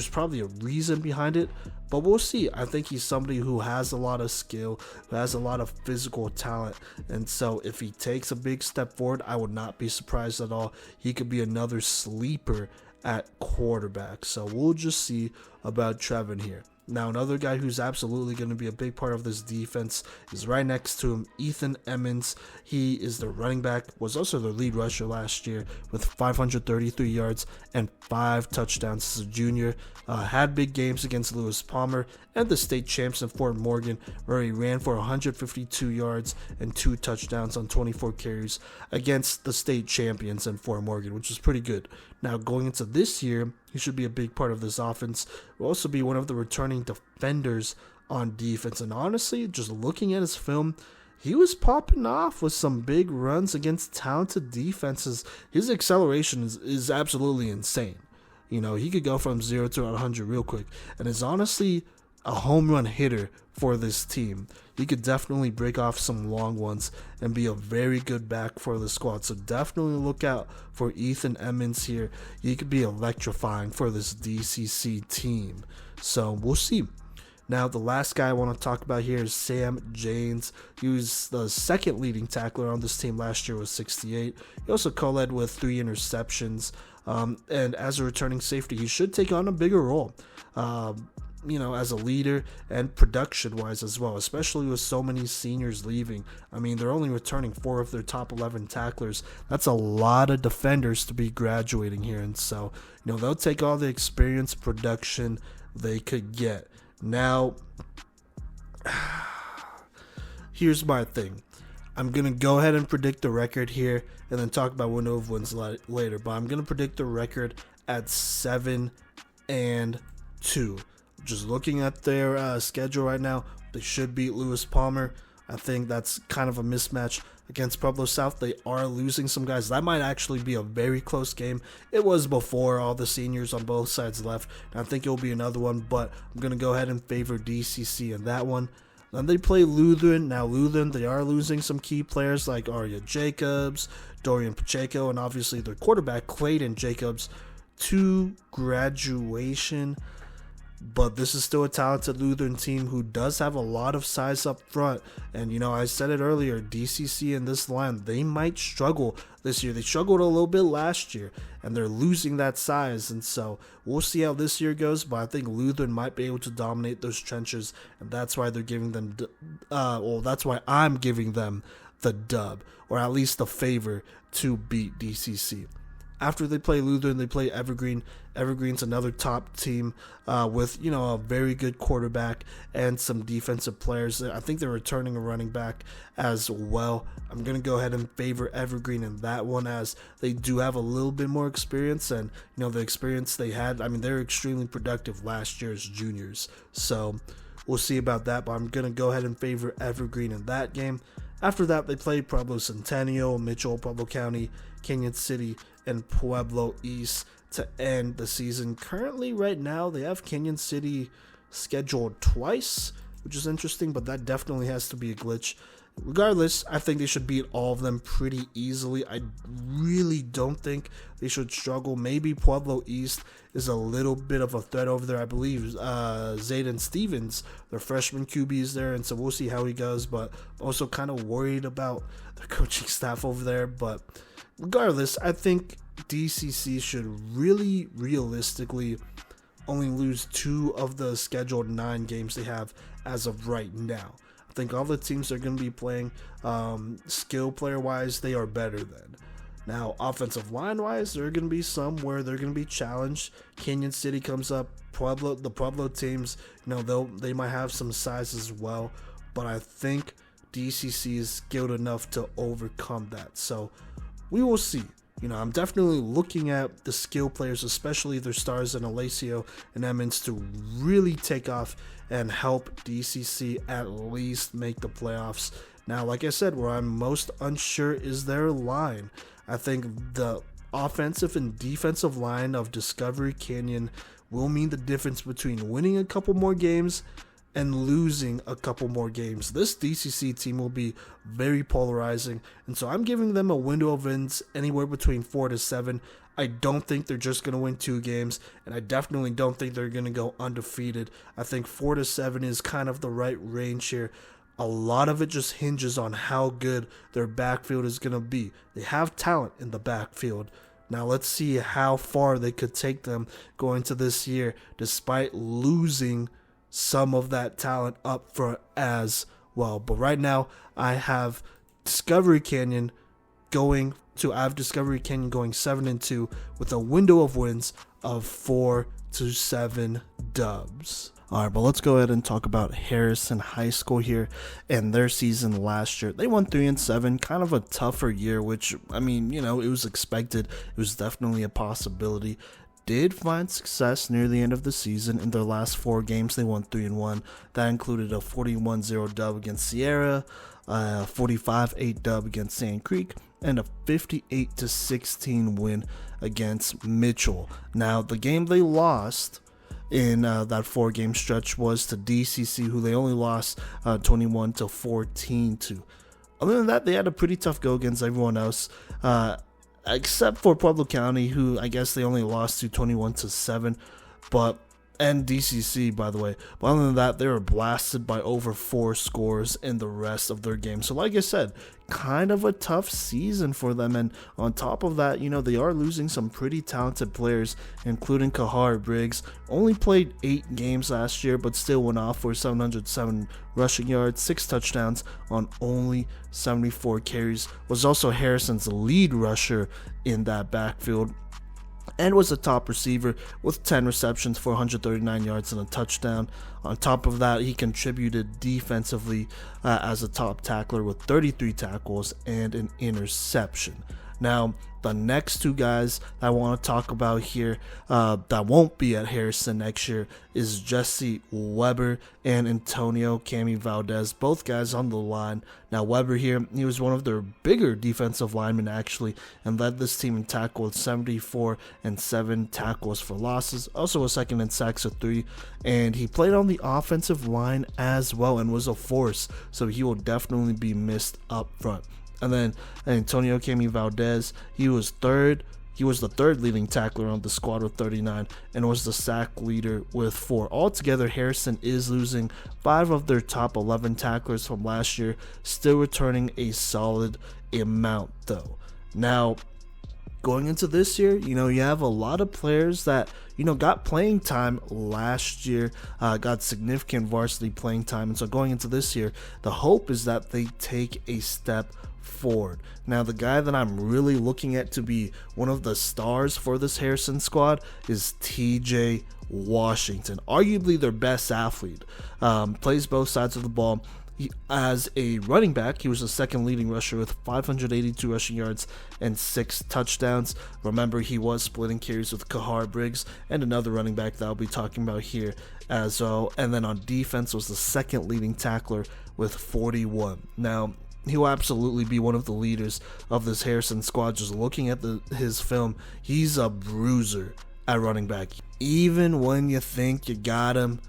probably a reason behind it, but we'll see. I think he's somebody who has a lot of skill, who has a lot of physical talent, and so if he takes a big step forward, I would not be surprised at all. He could be another sleeper at quarterback, so we'll just see about Trevin here. Now, another guy who's absolutely going to be a big part of this defense is right next to him, Ethan Emmons. He is the running back, was also the lead rusher last year with 533 yards and 5 touchdowns as a junior. Had big games against Lewis Palmer and the state champs in Fort Morgan, where he ran for 152 yards and 2 touchdowns on 24 carries against the state champions in Fort Morgan, which was pretty good. Now, going into this year, he should be a big part of this offense. Will also be one of the returning defenders on defense. And honestly, just looking at his film, he was popping off with some big runs against talented defenses. His acceleration is absolutely insane. He could go from 0 to 100 real quick, and is honestly a home run hitter for this team. He could definitely break off some long ones and be a very good back for the squad. So definitely look out for Ethan Emmons here. He could be electrifying for this DCC team. So we'll see. Now, the last guy I want to talk about here is Sam Janes. He was the second leading tackler on this team last year with 68. He also co-led with 3 interceptions. And as a returning safety, he should take on a bigger role. as a leader and production-wise as well, especially with so many seniors leaving. I mean, they're only returning 4 of their top 11 tacklers. That's a lot of defenders to be graduating here, and so, they'll take all the experience, production they could get. Now, here's my thing. I'm going to go ahead and predict the record here and then talk about window of wins later, but I'm going to predict the record at 7-2. Just looking at their schedule right now, they should beat Lewis Palmer. I think that's kind of a mismatch against Pueblo South. They are losing some guys. That might actually be a very close game. It was before all the seniors on both sides left, and I think it will be another one, but I'm going to go ahead and favor DCC in that one. Then they play Lutheran. Now, Lutheran, they are losing some key players like Aria Jacobs, Dorian Pacheco, and obviously their quarterback, Clayton Jacobs, to graduation. But this is still a talented Lutheran team who does have a lot of size up front. And, I said it earlier, DCC in this line, they might struggle this year. They struggled a little bit last year, and they're losing that size. And so we'll see how this year goes. But I think Lutheran might be able to dominate those trenches, and that's why they're giving them, that's why I'm giving them the dub, or at least the favor to beat DCC. After they play Lutheran, they play Evergreen. Evergreen's another top team with, a very good quarterback and some defensive players. I think they're returning a running back as well. I'm going to go ahead and favor Evergreen in that one, as they do have a little bit more experience. And, the experience they had, they're extremely productive last year as juniors. So we'll see about that, but I'm going to go ahead and favor Evergreen in that game. After that, they play Pueblo Centennial, Mitchell, Pueblo County, Canyon City, and Pueblo East to end the season. Currently, right now, they have Canyon City scheduled twice, which is interesting, but that definitely has to be a glitch. Regardless, I think they should beat all of them pretty easily. I really don't think they should struggle. Maybe Pueblo East is a little bit of a threat over there. I believe Zayden Stevens, their freshman QB, is there, and so we'll see how he goes, but also kind of worried about their coaching staff over there. But regardless, I think DCC should really realistically only lose 2 of the scheduled 9 games they have as of right now. I think all the teams they're going to be playing, skill player wise, they are better than. Now, offensive line wise, there are going to be some where they're going to be challenged. Canyon City comes up. The Pueblo teams, they might have some size as well, but I think DCC is skilled enough to overcome that. So we will see. I'm definitely looking at the skill players, especially their stars in Alacio and Emmons, to really take off and help DCC at least make the playoffs. Now, like I said, where I'm most unsure is their line. I think the offensive and defensive line of Discovery Canyon will mean the difference between winning a couple more games and losing a couple more games. This DCC team will be very polarizing, and so I'm giving them a window of wins anywhere between 4 to 7. I don't think they're just going to win 2 games, and I definitely don't think they're going to go undefeated. I think 4 to 7 is kind of the right range here. A lot of it just hinges on how good their backfield is going to be. They have talent in the backfield. Now let's see how far they could take them going to this year, despite losing some of that talent up front as well. But right now, I have Discovery Canyon going 7-2 with a window of wins of 4 to 7 dubs. All right, but let's go ahead and talk about Harrison High School here and their season last year. They won 3-7, kind of a tougher year, which, it was expected. It was definitely a possibility. Did find success near the end of the season. In their last 4 games, they won 3-1. That included a 41-0 dub against Sierra, a 45-8 dub against Sand Creek, and a 58-16 win against Mitchell. Now, the game they lost in that 4-game stretch was to DCC, who they only lost 21-14 to. Other than that, they had a pretty tough go against everyone else, except for Pueblo County, who I guess they only lost to 21-7. But and DCC, by the way. But other than that, they were blasted by over 4 scores in the rest of their game. So like I said, kind of a tough season for them. And on top of that, they are losing some pretty talented players, including Kahar Briggs. Only played 8 games last year, but still went off for 707 rushing yards, 6 touchdowns on only 74 carries. Was also Harrison's lead rusher in that backfield, and was a top receiver with 10 receptions for 139 yards and a touchdown. On top of that, he contributed defensively as a top tackler with 33 tackles and an interception. Now, the next 2 guys I want to talk about here that won't be at Harrison next year is Jesse Weber and Antonio Cami Valdez, both guys on the line. Now, Weber here, he was one of their bigger defensive linemen actually, and led this team in tackles 74 and 7 tackles for losses. Also a second in sacks of 3, and he played on the offensive line as well and was a force, so he will definitely be missed up front. And then Antonio Cami Valdez, he was the third leading tackler on the squad with 39 and was the sack leader with 4. Altogether, Harrison is losing 5 of their top 11 tacklers from last year, still returning a solid amount though. Now, going into this year, you have a lot of players that, got playing time last year, got significant varsity playing time. And so going into this year, the hope is that they take a step forward. Now, the guy that I'm really looking at to be one of the stars for this Harrison squad is TJ Washington, arguably their best athlete. Plays both sides of the ball. As a running back, he was the second leading rusher with 582 rushing yards and 6 touchdowns. Remember, he was splitting carries with Kahar Briggs and another running back that I'll be talking about here as well. And then on defense was the second leading tackler with 41. Now, he will absolutely be one of the leaders of this Harrison squad. Just looking at his film, he's a bruiser at running back. Even when you think you got him,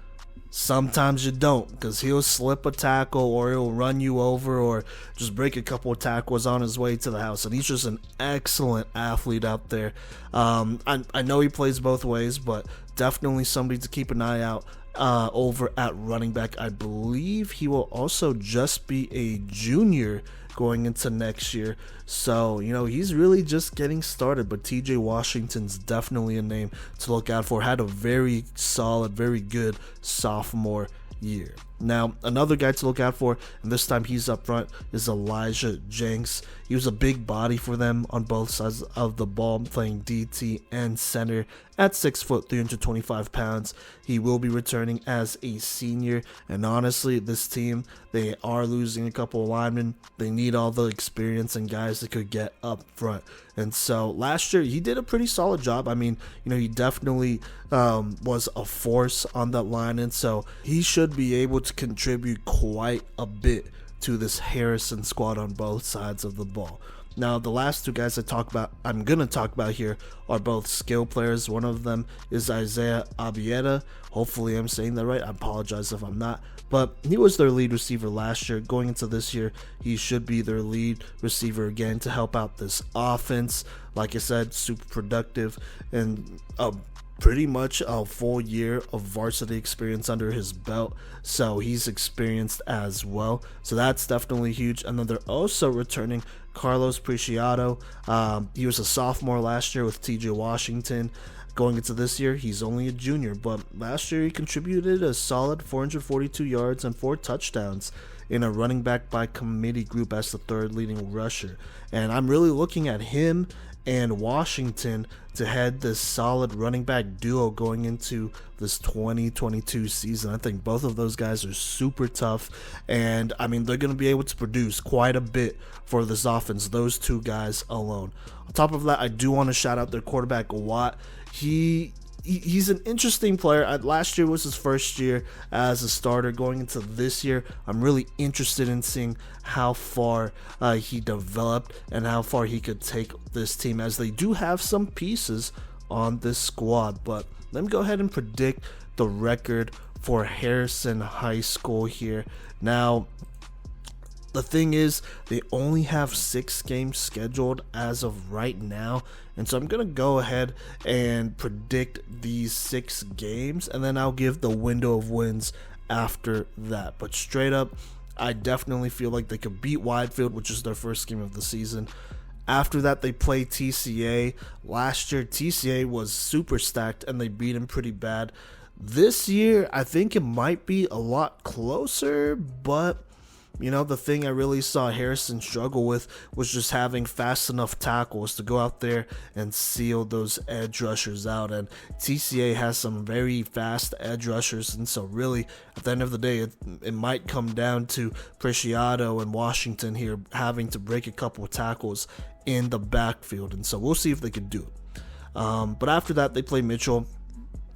sometimes you don't, because he'll slip a tackle or he'll run you over or just break a couple of tackles on his way to the house. And he's just an excellent athlete out there. I know he plays both ways, but definitely somebody to keep an eye out over at running back. I believe he will also just be a junior going into next year. So, he's really just getting started, but TJ Washington's definitely a name to look out for. Had a very solid, very good sophomore year. Now, another guy to look out for, and this time he's up front, is Elijah Jenks. He was a big body for them on both sides of the ball, playing DT and center at 6 foot, 325 pounds. He will be returning as a senior, and honestly, this team, they are losing a couple of linemen. They need all the experience and guys that could get up front. And so last year, he did a pretty solid job. I mean, he definitely was a force on that line, and so he should be able to contribute quite a bit to this Harrison squad on both sides of the ball. Now, the last 2 guys I'm going to talk about here are both skill players. One of them is Isaiah Abieta. Hopefully I'm saying that right. I apologize if I'm not. But he was their lead receiver last year. Going into this year, he should be their lead receiver again to help out this offense. Like I said, super productive and pretty much a full year of varsity experience under his belt, so he's experienced as well, so that's definitely huge. And then they're also returning Carlos Preciado. He was a sophomore last year with TJ Washington. Going into this year, he's only a junior, but last year he contributed a solid 442 yards and 4 touchdowns in a running back by committee group as the third leading rusher. And I'm really looking at him and Washington to head this solid running back duo going into this 2022 season. I think both of those guys are super tough, and I mean, they're going to be able to produce quite a bit for this offense, those 2 guys alone. On top of that, I do want to shout out their quarterback, Watt. He's an interesting player. Last year was his first year as a starter. Going into this year, I'm really interested in seeing how far he developed and how far he could take this team, as they do have some pieces on this squad. But let me go ahead and predict the record for Harrison High School here. Now, The thing is, they only have 6 games scheduled as of right now, and so I'm going to go ahead and predict these 6 games, and then I'll give the window of wins after that. But straight up, I definitely feel like they could beat Widefield, which is their first game of the season. After that, they play TCA. Last year, TCA was super stacked, and they beat him pretty bad. This year, I think it might be a lot closer, but the thing I really saw Harrison struggle with was just having fast enough tackles to go out there and seal those edge rushers out. And TCA has some very fast edge rushers, and so really, at the end of the day, it might come down to Preciado and Washington here having to break a couple of tackles in the backfield, and so we'll see if they can do it. But after that, they play Mitchell.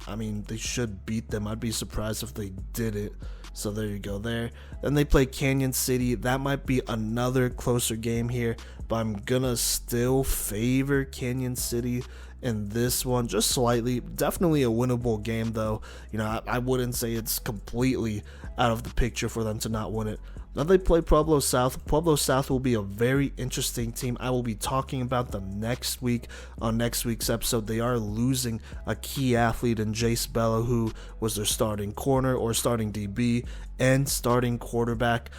I mean, they should beat them. I'd be surprised if they did it. So there you go there. Then they play Canyon City. That might be another closer game here, but I'm gonna still favor Canyon City in this one just slightly. Definitely a winnable game though. I wouldn't say it's completely out of the picture for them to not win it. Now they play Pueblo South. Pueblo South will be a very interesting team. I will be talking about them next week on next week's episode. They are losing a key athlete in Jace Bella, who was their starting corner or starting DB and starting quarterback.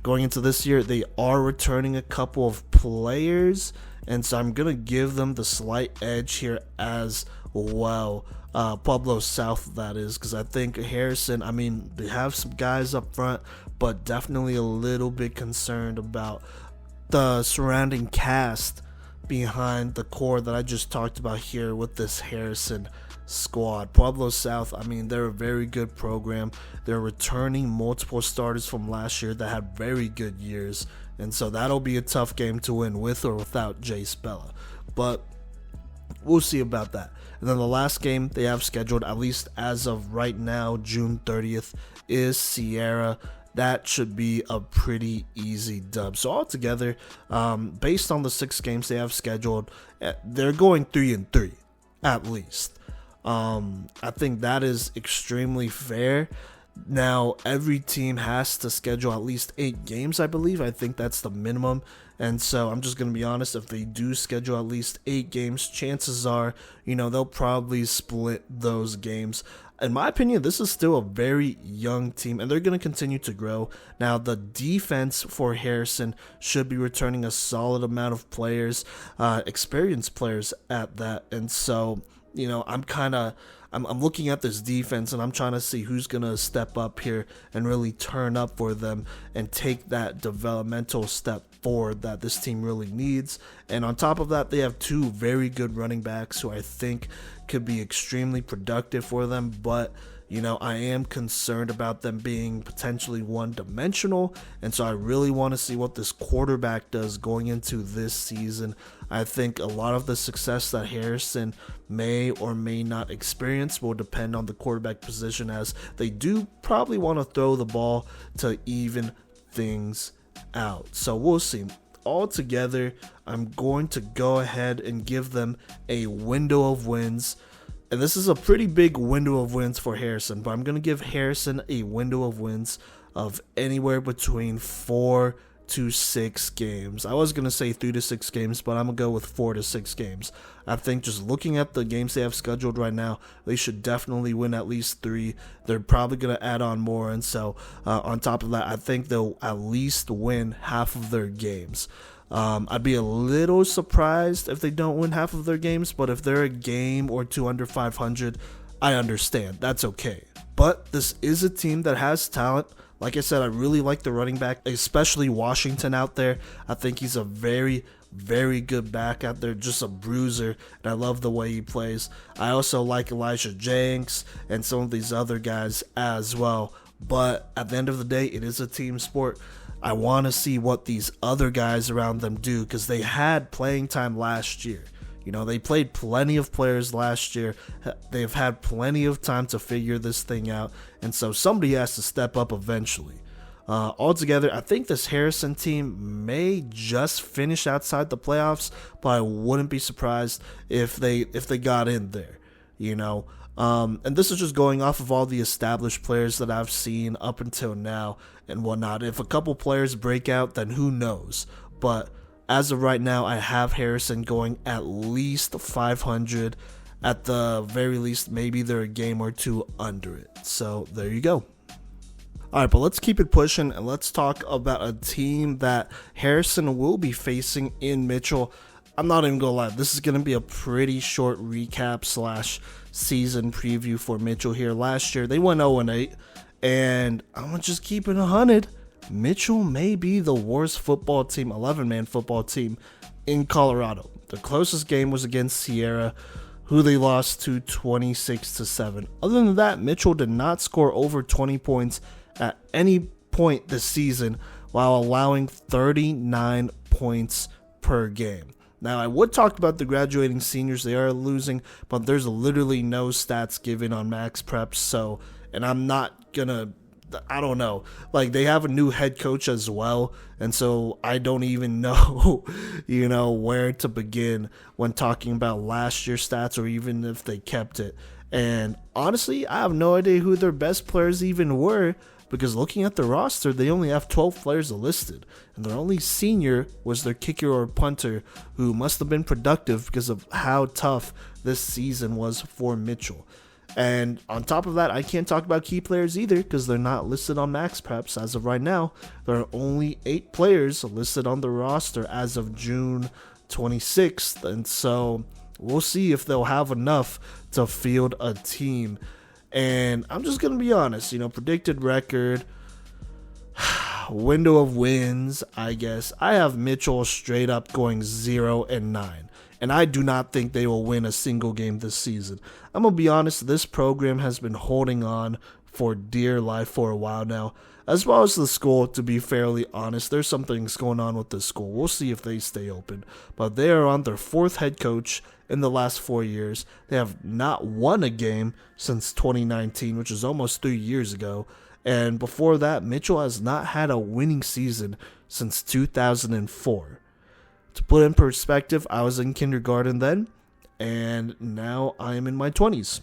Going into this year, they are returning a couple of players, and so I'm going to give them the slight edge here as well. Pueblo South, that is, because I think Harrison, they have some guys up front, but definitely a little bit concerned about the surrounding cast behind the core that I just talked about here with this Harrison squad. Pueblo South, they're a very good program. They're returning multiple starters from last year that had very good years, and so that'll be a tough game to win with or without Jace Bella, but we'll see about that. And then the last game they have scheduled, at least as of right now, June 30th, is Sierra. That should be a pretty easy dub. So altogether, based on the 6 games they have scheduled, they're going 3-3 at least. I think that is extremely fair. Now, every team has to schedule at least 8 games, I believe. I think that's the minimum. And so I'm just going to be honest, if they do schedule at least 8 games, chances are, they'll probably split those games. In my opinion, this is still a very young team, and they're going to continue to grow. Now, the defense for Harrison should be returning a solid amount of players, experienced players at that. And so, I'm looking at this defense and I'm trying to see who's going to step up here and really turn up for them and take that developmental step forward that this team really needs. And on top of that, they have 2 very good running backs who I think could be extremely productive for them, but I am concerned about them being potentially one-dimensional, and so I really want to see what this quarterback does going into this season. I think a lot of the success that Harrison may or may not experience will depend on the quarterback position, as they do probably want to throw the ball to even things out. So we'll see. Altogether, I'm going to go ahead and give them a window of wins. And this is a pretty big window of wins for Harrison, but I'm going to give Harrison a window of wins of anywhere between 4 to 6 games. I was going to say 3 to 6 games, but I'm going to go with 4 to 6 games. I think just looking at the games they have scheduled right now, they should definitely win at least 3. They're probably going to add on more, and so on top of that, I think they'll at least win half of their games. I'd be a little surprised if they don't win half of their games, but if they're a game or 2 under 500, I understand. That's okay. But this is a team that has talent. Like I said, I really like the running back, especially Washington out there. I think he's a very, very good back out there, just a bruiser, and I love the way he plays. I also like Elijah Jenks and some of these other guys as well. But at the end of the day, it is a team sport. I want to see what these other guys around them do, because they had playing time last year. They played plenty of players last year. They've had plenty of time to figure this thing out, and so somebody has to step up eventually. Altogether, I think this Harrison team may just finish outside the playoffs, but I wouldn't be surprised if they got in there. And this is just going off of all the established players that I've seen up until now and whatnot. If a couple players break out, then who knows? But as of right now, I have Harrison going at least 500. At the very least, maybe they're a game or two under it. So there you go. Alright, but let's keep it pushing and let's talk about a team that Harrison will be facing in Mitchell. I'm not even gonna lie, this is gonna be a pretty short recap / season preview for Mitchell here. Last year, they went 0-8, and I'm gonna just keep it 100. Mitchell may be the worst football team, 11-man football team in Colorado. The closest game was against Sierra, who they lost to 26-7. Other than that, Mitchell did not score over 20 points at any point this season, while allowing 39 points per game. Now, I would talk about the graduating seniors. They are losing, but there's literally no stats given on Max Preps. So, and I'm not gonna, I don't know. Like, they have a new head coach as well, and so I don't even know, where to begin when talking about last year's stats or even if they kept it. And honestly, I have no idea who their best players even were, because looking at the roster, they only have 12 players listed, and their only senior was their kicker or punter, who must have been productive because of how tough this season was for Mitchell. And on top of that, I can't talk about key players either because they're not listed on Max Preps as of right now. There are only 8 players listed on the roster as of June 26th, and so we'll see if they'll have enough to field a team. And I'm just going to be honest, predicted record, window of wins, I guess. I have Mitchell straight up going 0-9. And I do not think they will win a single game this season. I'm going to be honest, this program has been holding on for dear life for a while now, as well as the school, to be fairly honest. There's some things going on with the school. We'll see if they stay open. But they are on their 4th head coach in the last 4 years. They have not won a game since 2019, which is almost 3 years ago. And before that, Mitchell has not had a winning season since 2004. To put in perspective, I was in kindergarten then, and now I am in my 20s.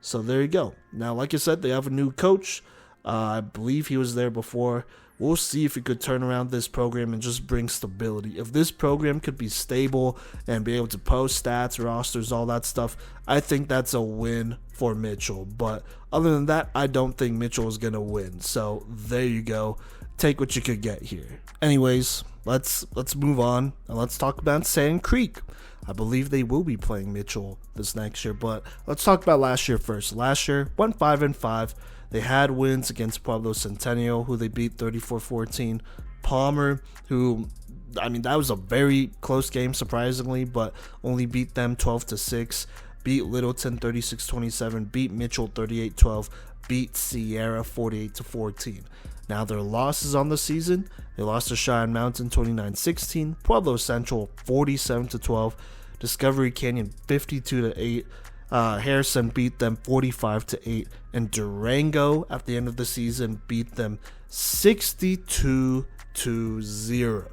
So there you go. Now, like I said, they have a new coach. I believe he was there before. We'll see if he could turn around this program and just bring stability. If this program could be stable and be able to post stats, rosters, all that stuff, I think that's a win for Mitchell. But other than that, I don't think Mitchell is going to win. So there you go. Take what you could get here. Anyways, let's move on and let's talk about Sand Creek. I believe they will be playing Mitchell this next year, but let's talk about last year first. Last year, went 5-5. They had wins against Pueblo Centennial, who they beat 34-14. Palmer, who, that was a very close game, surprisingly, but only beat them 12-6. Beat Littleton 36-27. Beat Mitchell 38-12. Beat Sierra 48-14. Now their losses on the season: they lost to Cheyenne Mountain 29-16. Pueblo Central 47-12. Discovery Canyon 52-8. Harrison beat them 45-8, and Durango at the end of the season beat them 62-0.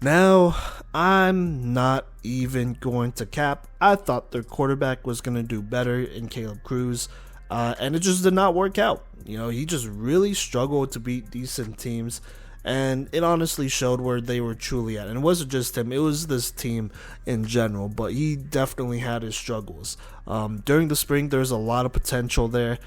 Now, I'm not even going to cap. I thought their quarterback was going to do better in Caleb Cruz, and it just did not work out. He just really struggled to beat decent teams, and it honestly showed where they were truly at. And it wasn't just him, it was this team in general, but he definitely had his struggles. During the spring, there's a lot of potential there.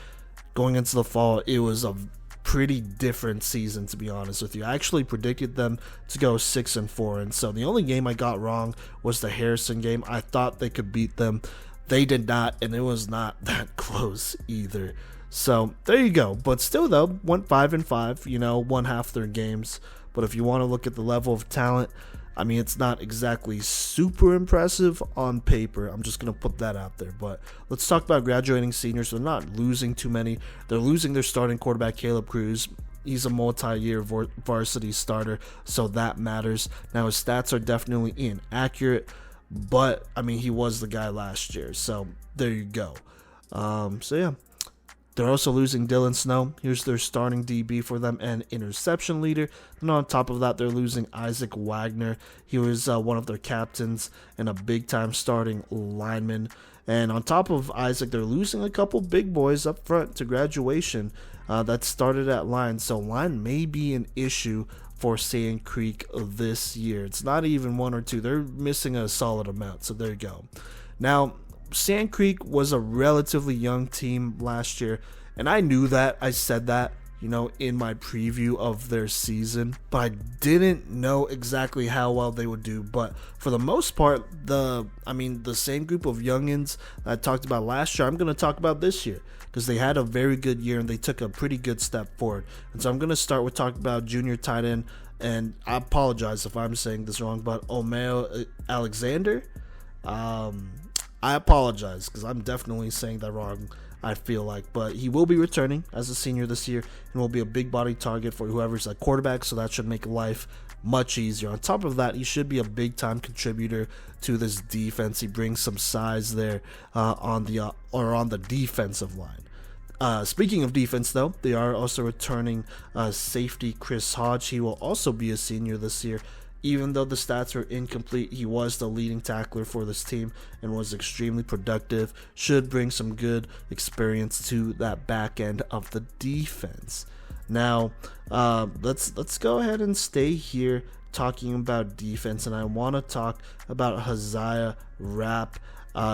Going into the fall, it was a pretty different season, to be honest with you. I actually predicted them to go 6-4, and so the only game I got wrong was the Harrison game. I thought they could beat them. They did not, and it was not that close either. So there you go. But still, though, went 5-5, won half their games. But if you want to look at the level of talent, it's not exactly super impressive on paper. I'm just going to put that out there. But let's talk about graduating seniors. They're not losing too many. They're losing their starting quarterback, Caleb Cruz. He's a multi-year varsity starter, so that matters. Now, his stats are definitely inaccurate, but, he was the guy last year. So there you go. So, yeah. They're also losing Dylan Snow. Here's their starting DB for them and interception leader. And on top of that, they're losing Isaac Wagner. He was one of their captains and a big-time starting lineman. And on top of Isaac, they're losing a couple big boys up front to graduation that started at line. So line may be an issue for Sand Creek this year. It's not even one or two. They're missing a solid amount. So there you go. Now, Sand Creek was a relatively young team last year, and I knew that. I said that, in my preview of their season, but I didn't know exactly how well they would do. But for the most part, the same group of youngins that I talked about last year, I'm going to talk about this year, because they had a very good year and they took a pretty good step forward. And so I'm going to start with talking about junior tight end, and I apologize if I'm saying this wrong, but Omeo Alexander, I apologize because I'm definitely saying that wrong, I feel like. But he will be returning as a senior this year and will be a big body target for whoever's at quarterback, so that should make life much easier. On top of that, he should be a big time contributor to this defense. He brings some size there on the defensive line. Speaking of defense, though, they are also returning safety Chris Hodge. He will also be a senior this year. Even though the stats are incomplete, he was the leading tackler for this team and was extremely productive. Should bring some good experience to that back end of the defense. Now, let's go ahead and stay here talking about defense, and I want to talk about Haziah Rapp.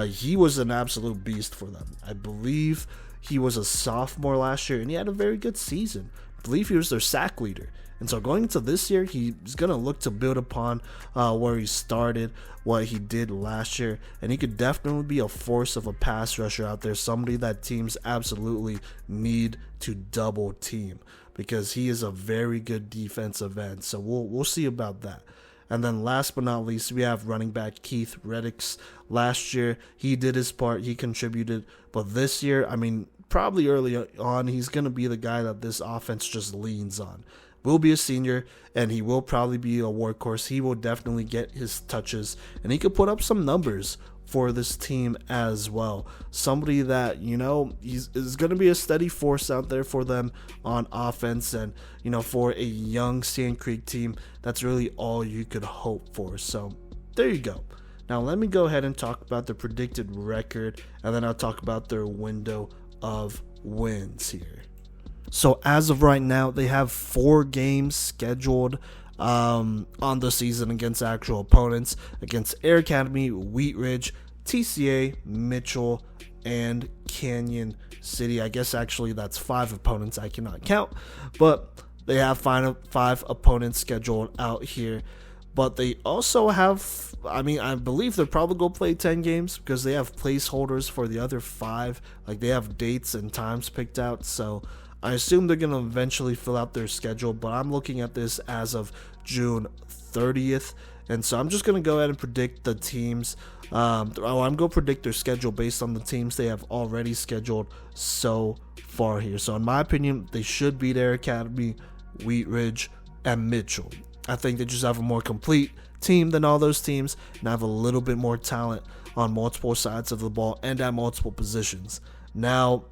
He was an absolute beast for them. I believe he was a sophomore last year, and he had a very good season. I believe he was their sack leader. And so going into this year, he's going to look to build upon where he started, what he did last year. And he could definitely be a force of a pass rusher out there, somebody that teams absolutely need to double team, because he is a very good defensive end. So we'll see about that. And then last but not least, we have running back Keith Reddix. Last year, he did his part. He contributed. But this year, probably early on, he's going to be the guy that this offense just leans on. Will be a senior, and he will probably be a workhorse. He will definitely get his touches, and he could put up some numbers for this team as well. Somebody that, is going to be a steady force out there for them on offense, and, for a young Sand Creek team, that's really all you could hope for. So there you go. Now let me go ahead and talk about the predicted record, and then I'll talk about their window of wins here. So as of right now, they have 4 games scheduled on the season against actual opponents, against Air Academy, Wheat Ridge, TCA, Mitchell, and Canyon City. I guess actually that's 5 opponents. I cannot count, but they have 5 opponents scheduled out here. But they also have, I believe they're probably going to play 10 games, because they have placeholders for the other 5. Like, they have dates and times picked out, so I assume they're going to eventually fill out their schedule, but I'm looking at this as of June 30th. And so I'm just going to go ahead and predict the teams. I'm going to predict their schedule based on the teams they have already scheduled so far here. So in my opinion, they should beat Air Academy, Wheat Ridge, and Mitchell. I think they just have a more complete team than all those teams, and have a little bit more talent on multiple sides of the ball and at multiple positions. Now,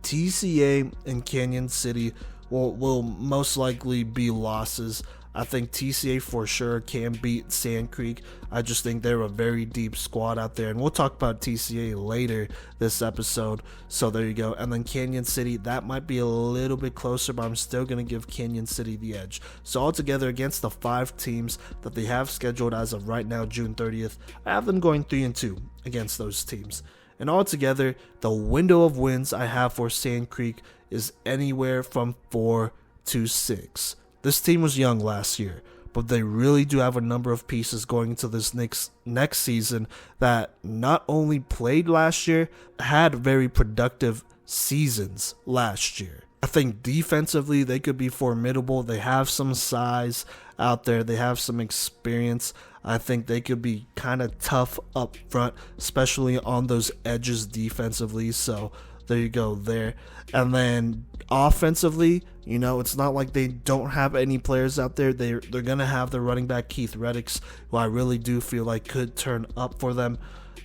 TCA and Canyon City will most likely be losses. I think TCA for sure can beat Sand Creek. I just think they're a very deep squad out there, and we'll talk about TCA later this episode. So there you go. And then Canyon City, that might be a little bit closer, but I'm still going to give Canyon City the edge. So altogether, against the 5 teams that they have scheduled as of right now, June 30th, I have them going 3-2 against those teams. And altogether, the window of wins I have for Sand Creek is anywhere from 4 to 6. This team was young last year, but they really do have a number of pieces going into this next season that not only played last year, had very productive seasons last year. I think defensively they could be formidable. They have some size out there. They have some experience. I think they could be kind of tough up front, especially on those edges defensively. So there you go there. And then offensively, it's not like they don't have any players out there. They're going to have their running back Keith Reddix, who I really do feel like could turn up for them.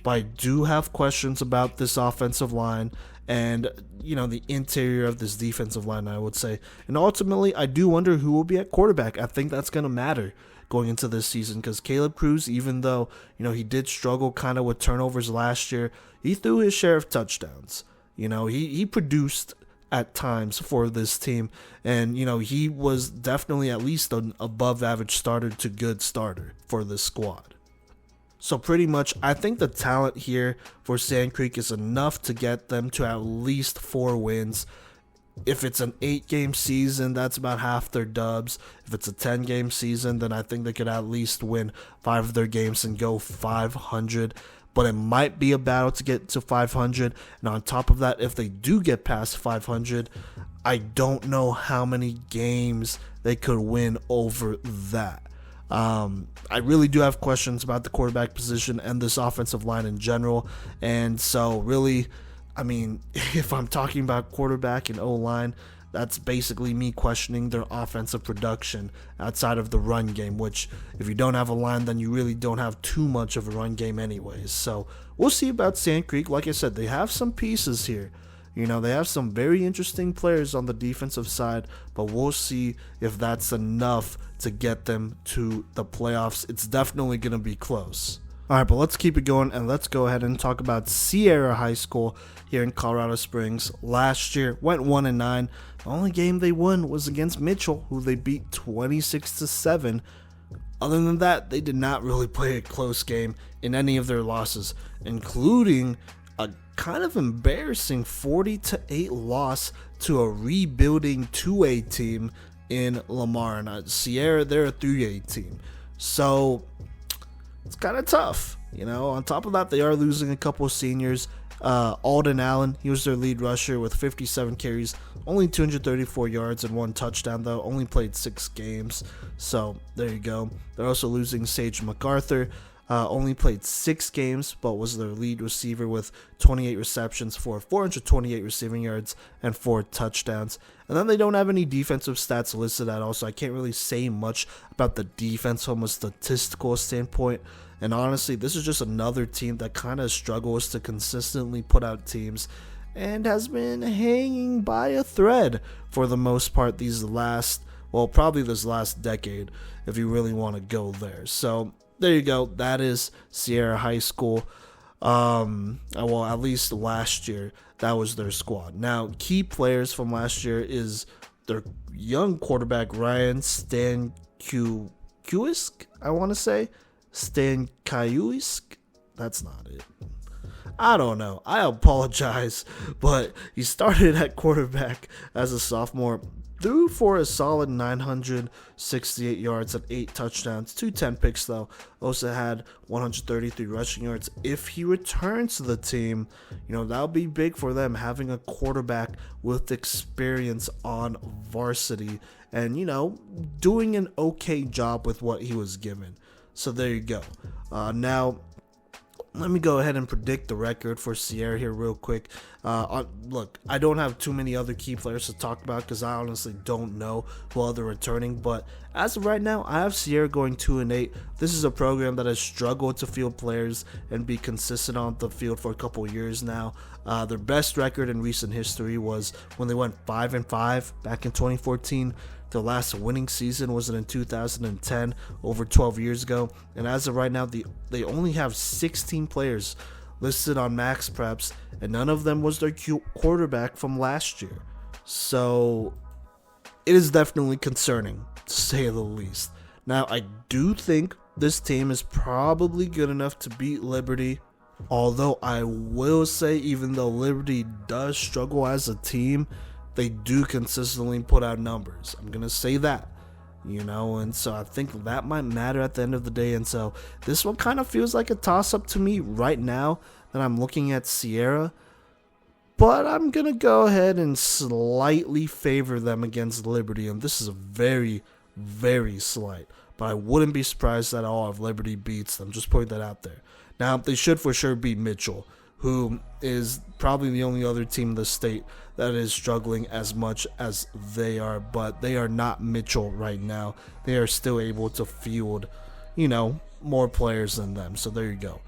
But I do have questions about this offensive line, and the interior of this defensive line, I would say. And ultimately, I do wonder who will be at quarterback. I think that's going to matter going into this season, because Caleb Cruz, even though he did struggle kind of with turnovers last year, he threw his share of touchdowns. He produced at times for this team, and he was definitely at least an above average starter to good starter for this squad. So pretty much, I think the talent here for Sand Creek is enough to get them to at least 4 wins. If it's an 8-game season, that's about half their dubs. If it's a 10-game season, then I think they could at least win 5 of their games and go 500. But it might be a battle to get to 500. And on top of that, if they do get past 500, I don't know how many games they could win over that. I really do have questions about the quarterback position and this offensive line in general. And so really, if I'm talking about quarterback and O-line, that's basically me questioning their offensive production outside of the run game, which if you don't have a line, then you really don't have too much of a run game anyways. So we'll see about Sand Creek. Like I said, they have some pieces here. They have some very interesting players on the defensive side, but we'll see if that's enough to get them to the playoffs. It's definitely going to be close. All right, but let's keep it going, and let's go ahead and talk about Sierra High School here in Colorado Springs. Last year, went 1-9. The only game they won was against Mitchell, who they beat 26-7. Other than that, they did not really play a close game in any of their losses, including a kind of embarrassing 40-8 loss to a rebuilding 2A team in Lamar. And Sierra, they're a 3A team. So it's kind of tough. On top of that, they are losing a couple of seniors. Alden Allen, he was their lead rusher with 57 carries, only 234 yards and 1 touchdown, though. Only played 6 games. So there you go. They're also losing Sage MacArthur. Only played 6 games, but was their lead receiver with 28 receptions for 428 receiving yards and 4 touchdowns. And then they don't have any defensive stats listed at all, so I can't really say much about the defense from a statistical standpoint. And honestly, this is just another team that kind of struggles to consistently put out teams and has been hanging by a thread for the most part probably this last decade, if you really want to go there. So there you go. That is Sierra High School. At least last year, that was their squad. Now, key players from last year is their young quarterback, Ryan Stankiewicz, I want to say. Stankiewicz? That's not it. I don't know. I apologize. But he started at quarterback as a sophomore. Threw for a solid 968 yards and 8 touchdowns, 210 picks though. Also had 133 rushing yards. If he returns to the team, that'll be big for them, having a quarterback with experience on varsity and, doing an okay job with what he was given. So there you go. Now, let me go ahead and predict the record for Sierra here real quick. Look, I don't have too many other key players to talk about because I honestly don't know who are returning. But as of right now, I have Sierra going 2-8. This is a program that has struggled to field players and be consistent on the field for a couple of years now. Their best record in recent history was when they went 5-5 back in 2014. Their last winning season was in 2010, over 12 years ago. And as of right now, they only have 16 players listed on Max Preps, and none of them was their quarterback from last year. So it is definitely concerning, to say the least. Now, I do think this team is probably good enough to beat Liberty. Although I will say, even though Liberty does struggle as a team, they do consistently put out numbers. I'm going to say that, and so I think that might matter at the end of the day. And so this one kind of feels like a toss-up to me right now that I'm looking at Sierra. But I'm going to go ahead and slightly favor them against Liberty. And this is a very, very slight. But I wouldn't be surprised at all if Liberty beats them. Just putting that out there. Now, they should for sure beat Mitchell, who is probably the only other team in the state that is struggling as much as they are. But they are not Mitchell right now. They are still able to field, more players than them. So there you go.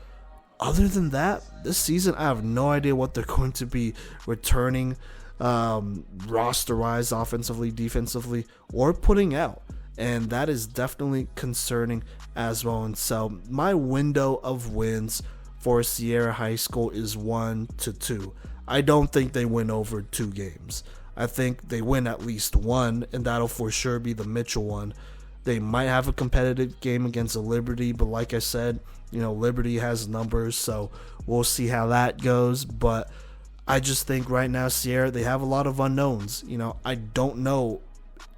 other than that, this season, I have no idea what they're going to be returning roster-wise, offensively, defensively, or putting out. And that is definitely concerning as well. And so my window of wins for Sierra High School is 1 to 2. I don't think they win over 2 games. I think they win at least 1, and that'll for sure be the Mitchell one. They might have a competitive game against Liberty, but like I said, Liberty has numbers, so we'll see how that goes. But I just think right now, Sierra, they have a lot of unknowns. I don't know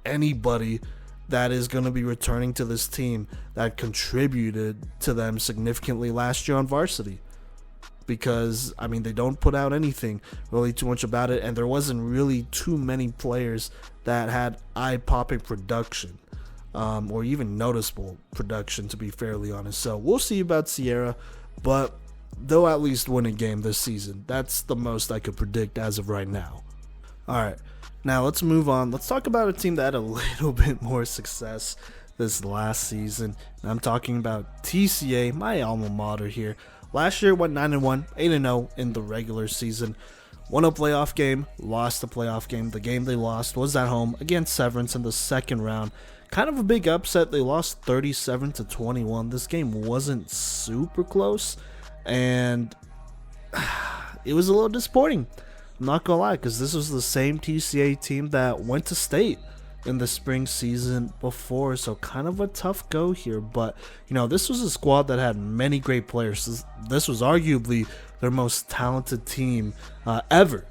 anybody that is going to be returning to this team that contributed to them significantly last year on varsity. Because, they don't put out anything really too much about it, and there wasn't really too many players that had eye-popping production. Or even noticeable production, to be fairly honest. So we'll see about Sierra, but they'll at least win a game this season. That's the most I could predict as of right now. Alright, now let's move on. Let's talk about a team that had a little bit more success this last season. I'm talking about TCA, my alma mater here. Last year went 9-1, 8-0 in the regular season. Won a playoff game, lost the playoff game. The game they lost was at home against Severance in the second round. Kind of a big upset. They lost 37-21. This game wasn't super close, and it was a little disappointing. I'm not gonna lie, because this was the same TCA team that went to state in the spring season before, so kind of a tough go here. But this was a squad that had many great players. This was arguably their most talented team ever.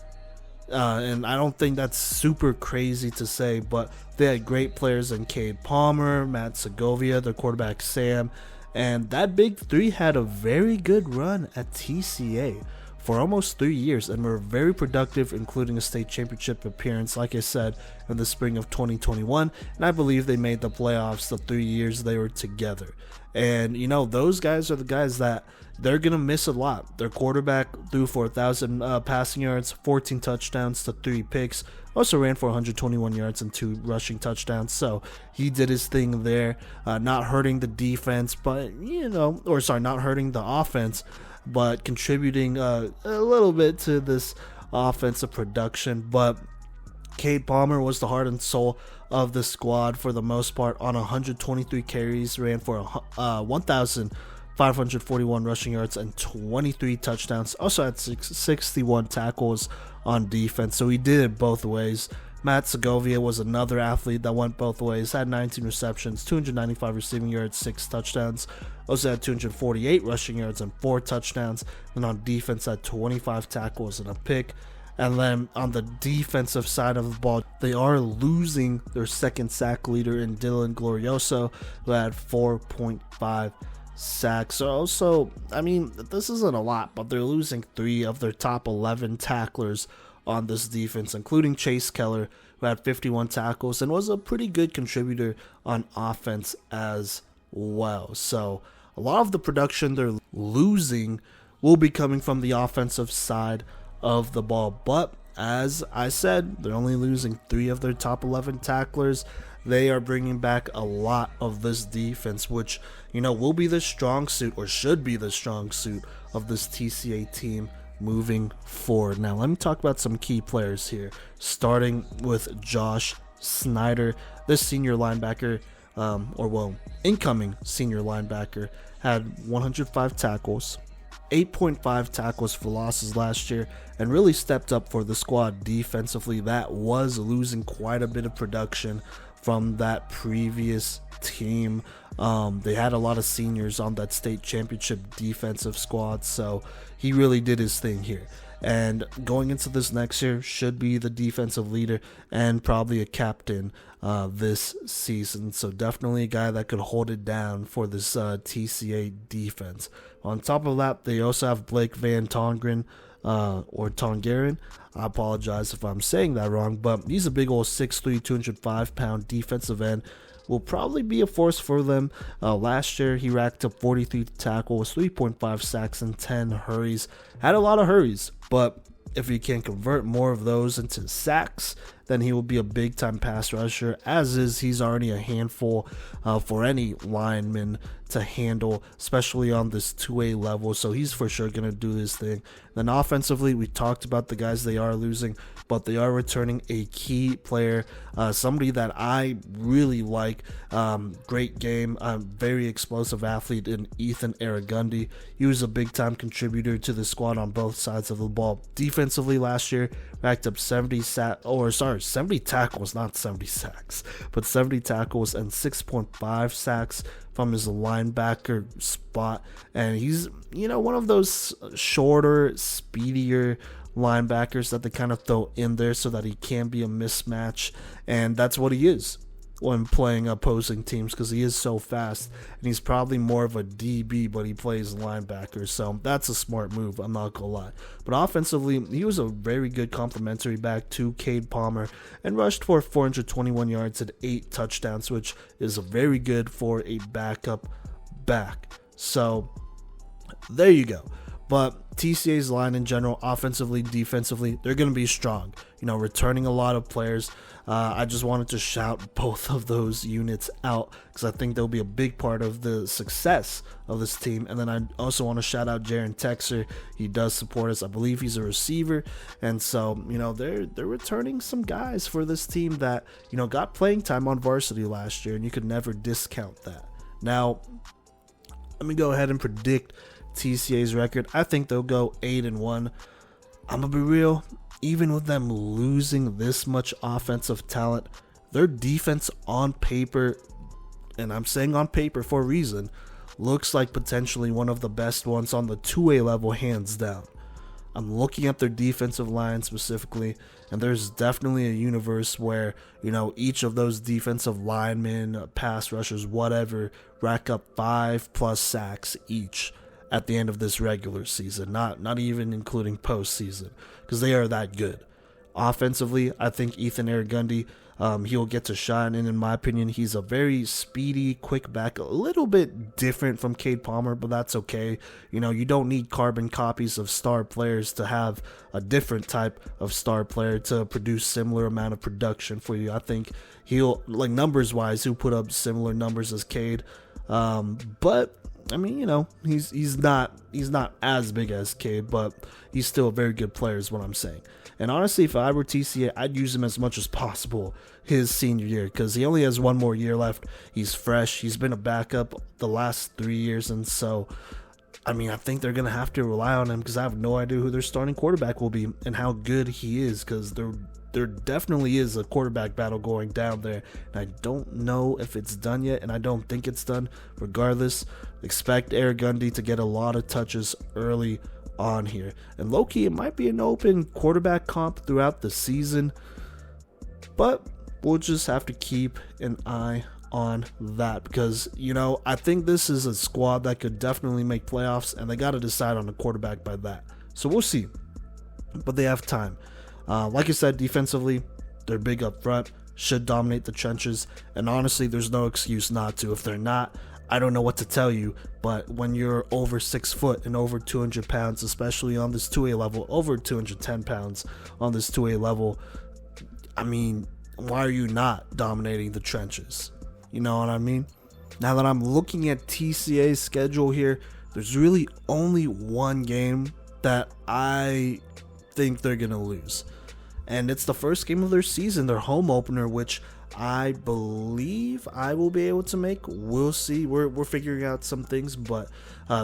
And I don't think that's super crazy to say, but they had great players in Cade Palmer, Matt Segovia, their quarterback Sam, and that big three had a very good run at TCA for almost 3 years and were very productive, including a state championship appearance, like I said, in the spring of 2021, and I believe they made the playoffs the 3 years they were together. And those guys are the guys that they're going to miss a lot. Their quarterback threw for 1,000 passing yards, 14 touchdowns to 3 picks, also ran for 121 yards and 2 rushing touchdowns. So he did his thing there, not hurting the defense, but, not hurting the offense, but contributing a little bit to this offensive production. But Cade Palmer was the heart and soul of the squad for the most part. On 123 carries, ran for 1,541 rushing yards and 23 touchdowns. Also had 61 tackles on defense, so he did it both ways. Matt Segovia was another athlete that went both ways, had 19 receptions, 295 receiving yards, 6 touchdowns. Also had 248 rushing yards and 4 touchdowns. And on defense had 25 tackles and a pick. And then on the defensive side of the ball, they are losing their second sack leader in Dylan Glorioso, who had 4.5 sacks. So, this isn't a lot, but they're losing 3 of their top 11 tacklers on this defense, including Chase Keller, who had 51 tackles and was a pretty good contributor on offense as well. So a lot of the production they're losing will be coming from the offensive side of the ball. But as I said, they're only losing 3 of their top 11 tacklers. They are bringing back a lot of this defense, which, will be the strong suit, or should be the strong suit of this TCA team moving forward. Now, let me talk about some key players here, starting with Josh Snyder. This senior linebacker, incoming senior linebacker, had 105 tackles, 8.5 tackles for losses last year, and really stepped up for the squad defensively. That was losing quite a bit of production from that previous team. They had a lot of seniors on that state championship defensive squad, so he really did his thing here. And going into this next year, should be the defensive leader and probably a captain this season. So definitely a guy that could hold it down for this TCA defense. On top of that, they also have Blake Van Tongeren, or Tongeren. I apologize if I'm saying that wrong, but he's a big old 6'3", 205-pound defensive end. Will probably be a force for them. Last year, he racked up 43 tackles, 3.5 sacks, and 10 hurries. Had a lot of hurries, but if you can convert more of those into sacks, then he will be a big time pass rusher. As is, he's already a handful for any lineman to handle, especially on this 2A level. So he's for sure going to do his thing. Then offensively, we talked about the guys they are losing, but they are returning a key player, somebody that I really like. Great game, very explosive athlete in Ethan Aragundi. He was a big time contributor to the squad on both sides of the ball. Defensively last year, racked up 70 tackles, not 70 sacks, but 70 tackles and 6.5 sacks from his linebacker spot. And he's, one of those shorter, speedier linebackers that they kind of throw in there so that he can be a mismatch, and that's what he is when playing opposing teams, because he is so fast, and he's probably more of a DB, but he plays linebacker, so that's a smart move, I'm not gonna lie. But offensively, he was a very good complementary back to Cade Palmer and rushed for 421 yards and 8 touchdowns, which is very good for a backup back. So there you go. But TCA's line in general, offensively, defensively, they're going to be strong. Returning a lot of players. I just wanted to shout both of those units out because I think they'll be a big part of the success of this team. And then I also want to shout out Jaron Texer. He does support us. I believe he's a receiver. And so, they're returning some guys for this team that, got playing time on varsity last year, and you could never discount that. Now, let me go ahead and predict TCA's record. I think they'll go 8-1. I'm gonna be real, even with them losing this much offensive talent, their defense on paper, and I'm saying on paper for a reason, looks like potentially one of the best ones on the 2A level, hands down. I'm looking at their defensive line specifically, and there's definitely a universe where, each of those defensive linemen, pass rushers, whatever, rack up 5+ sacks each at the end of this regular season, not even including postseason, because they are that good. Offensively, I think Ethan Aragundi, he'll get to shine, and in my opinion, he's a very speedy, quick back, a little bit different from Cade Palmer, but that's okay. You don't need carbon copies of star players to have a different type of star player to produce similar amount of production for you. I think he'll, numbers-wise, he'll put up similar numbers as Cade, but I mean, he's not as big as Cade, but he's still a very good player is what I'm saying. And honestly, if I were TCA, I'd use him as much as possible his senior year, because he only has one more year left. He's fresh. He's been a backup the last 3 years, and so, I think they're going to have to rely on him, because I have no idea who their starting quarterback will be and how good he is, because there definitely is a quarterback battle going down there, and I don't know if it's done yet, and I don't think it's done. Regardless, expect Aragundi to get a lot of touches early on here, and low-key, it might be an open quarterback comp throughout the season, but we'll just have to keep an eye on that, because I think this is a squad that could definitely make playoffs, and they got to decide on a quarterback by that, so we'll see, but they have time. Like I said, defensively, they're big up front, should dominate the trenches, and honestly, there's no excuse not to. If they're not, I don't know what to tell you, but when you're over 6 foot and over 200 pounds, especially on this 2A level, over 210 pounds on this 2A level, why are you not dominating the trenches? You know what I mean? Now that I'm looking at TCA's schedule here, there's really only one game that I think they're gonna lose, and it's the first game of their season, their home opener, which I believe I will be able to make. We'll see. We're figuring out some things, but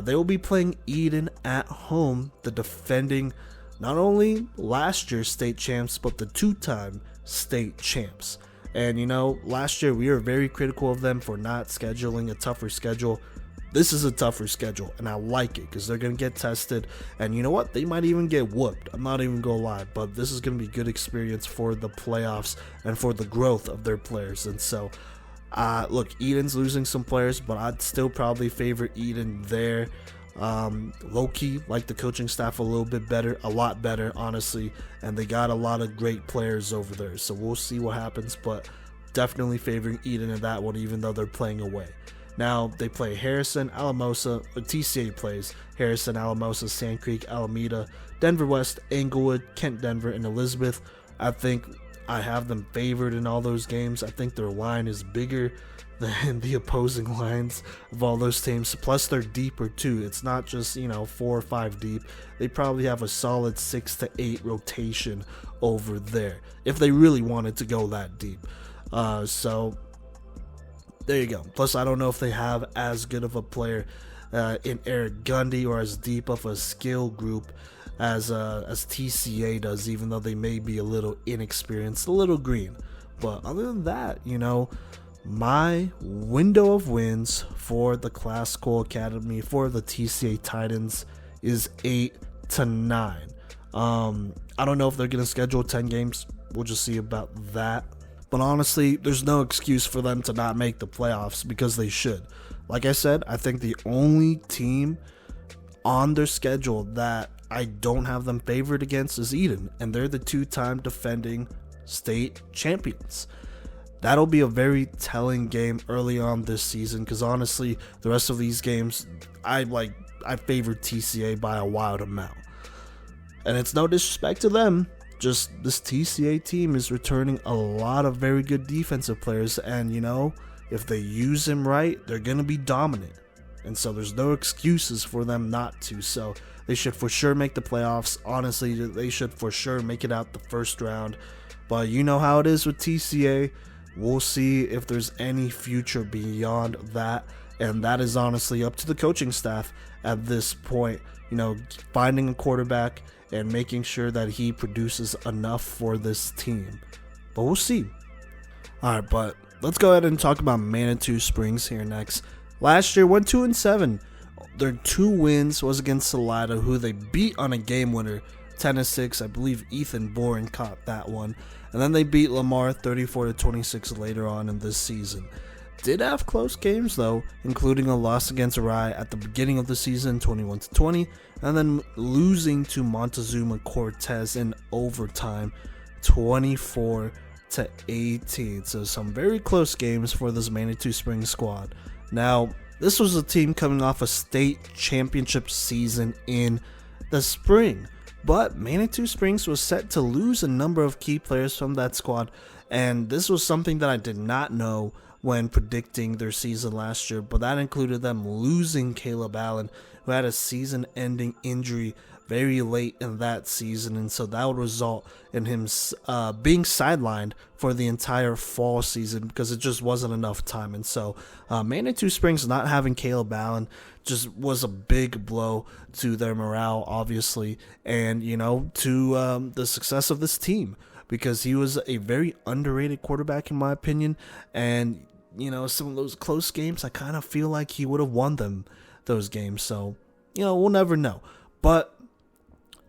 they will be playing Eden at home, the defending not only last year's state champs, but the 2-time state champs. And last year we were very critical of them for not scheduling a tougher schedule. This is a tougher schedule, and I like it because they're going to get tested, and you know what? They might even get whooped. I'm not even going to lie, but this is going to be good experience for the playoffs and for the growth of their players. And so, look, Eden's losing some players, but I'd still probably favor Eden there. Low-key, like the coaching staff a lot better, honestly, and they got a lot of great players over there, so we'll see what happens, but definitely favoring Eden in that one, even though they're playing away. Now, they play Harrison, Alamosa, or TCA plays Harrison, Alamosa, Sand Creek, Alameda, Denver West, Englewood, Kent Denver, and Elizabeth. I think I have them favored in all those games. I think their line is bigger than the opposing lines of all those teams. Plus, they're deeper too. It's not just 4 or 5 deep. They probably have a solid 6 to 8 rotation over there if they really wanted to go that deep. So there you go. Plus, I don't know if they have as good of a player in Eric Gundy or as deep of a skill group as TCA does, even though they may be a little inexperienced, a little green. But other than that, my window of wins for the Classical Academy for the TCA Titans is 8 to 9. I don't know if they're going to schedule 10 games. We'll just see about that. But honestly, there's no excuse for them to not make the playoffs because they should. Like I said, I think the only team on their schedule that I don't have them favored against is Eden, and they're the 2-time defending state champions. That'll be a very telling game early on this season because honestly, the rest of these games, I favored TCA by a wild amount. And it's no disrespect to them, just this TCA team is returning a lot of very good defensive players, and if they use them right, they're going to be dominant. And so there's no excuses for them not to. So they should for sure make the playoffs. Honestly, they should for sure make it out the first round. But you know how it is with TCA. We'll see if there's any future beyond that. And that is honestly up to the coaching staff at this point. Finding a quarterback and making sure that he produces enough for this team. But we'll see. All right, but let's go ahead and talk about Manitou Springs here next. Last year went 2-7. Their 2 wins was against Salida, who they beat on a game winner, 10-6. I believe Ethan Bourne caught that one. And then they beat Lamar 34-26 later on in this season. Did have close games though, including a loss against Arai at the beginning of the season, 21-20, and then losing to Montezuma Cortez in overtime, 24-18. So some very close games for this Manitou Springs squad. Now, this was a team coming off a state championship season in the spring, but Manitou Springs was set to lose a number of key players from that squad, and this was something that I did not know when predicting their season last year, but that included them losing Caleb Allen, who had a season-ending injury very late in that season, and so that would result in him being sidelined for the entire fall season because it just wasn't enough time. And so Manitou Springs not having Caleb Allen just was a big blow to their morale, obviously, and to the success of this team, because he was a very underrated quarterback in my opinion. And some of those close games, I kind of feel like he would have won them those games. So we'll never know. But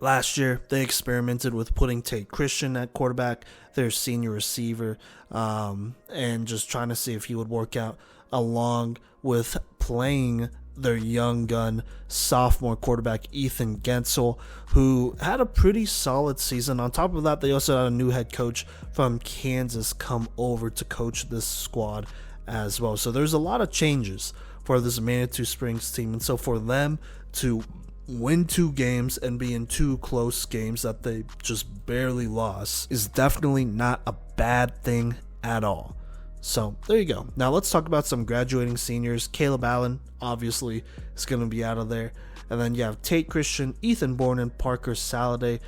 last year, they experimented with putting Tate Christian at quarterback, their senior receiver, and just trying to see if he would work out, along with playing their young gun sophomore quarterback Ethan Gensel, who had a pretty solid season. On top of that, they also had a new head coach from Kansas come over to coach this squad as well. So there's a lot of changes for this Manitou Springs team, and so for them to win 2 games and be in 2 close games that they just barely lost is definitely not a bad thing at all. So there you go. Now let's talk about some graduating seniors. Caleb Allen obviously is going to be out of there, and then you have Tate Christian, Ethan Bourne, and Parker Saladay.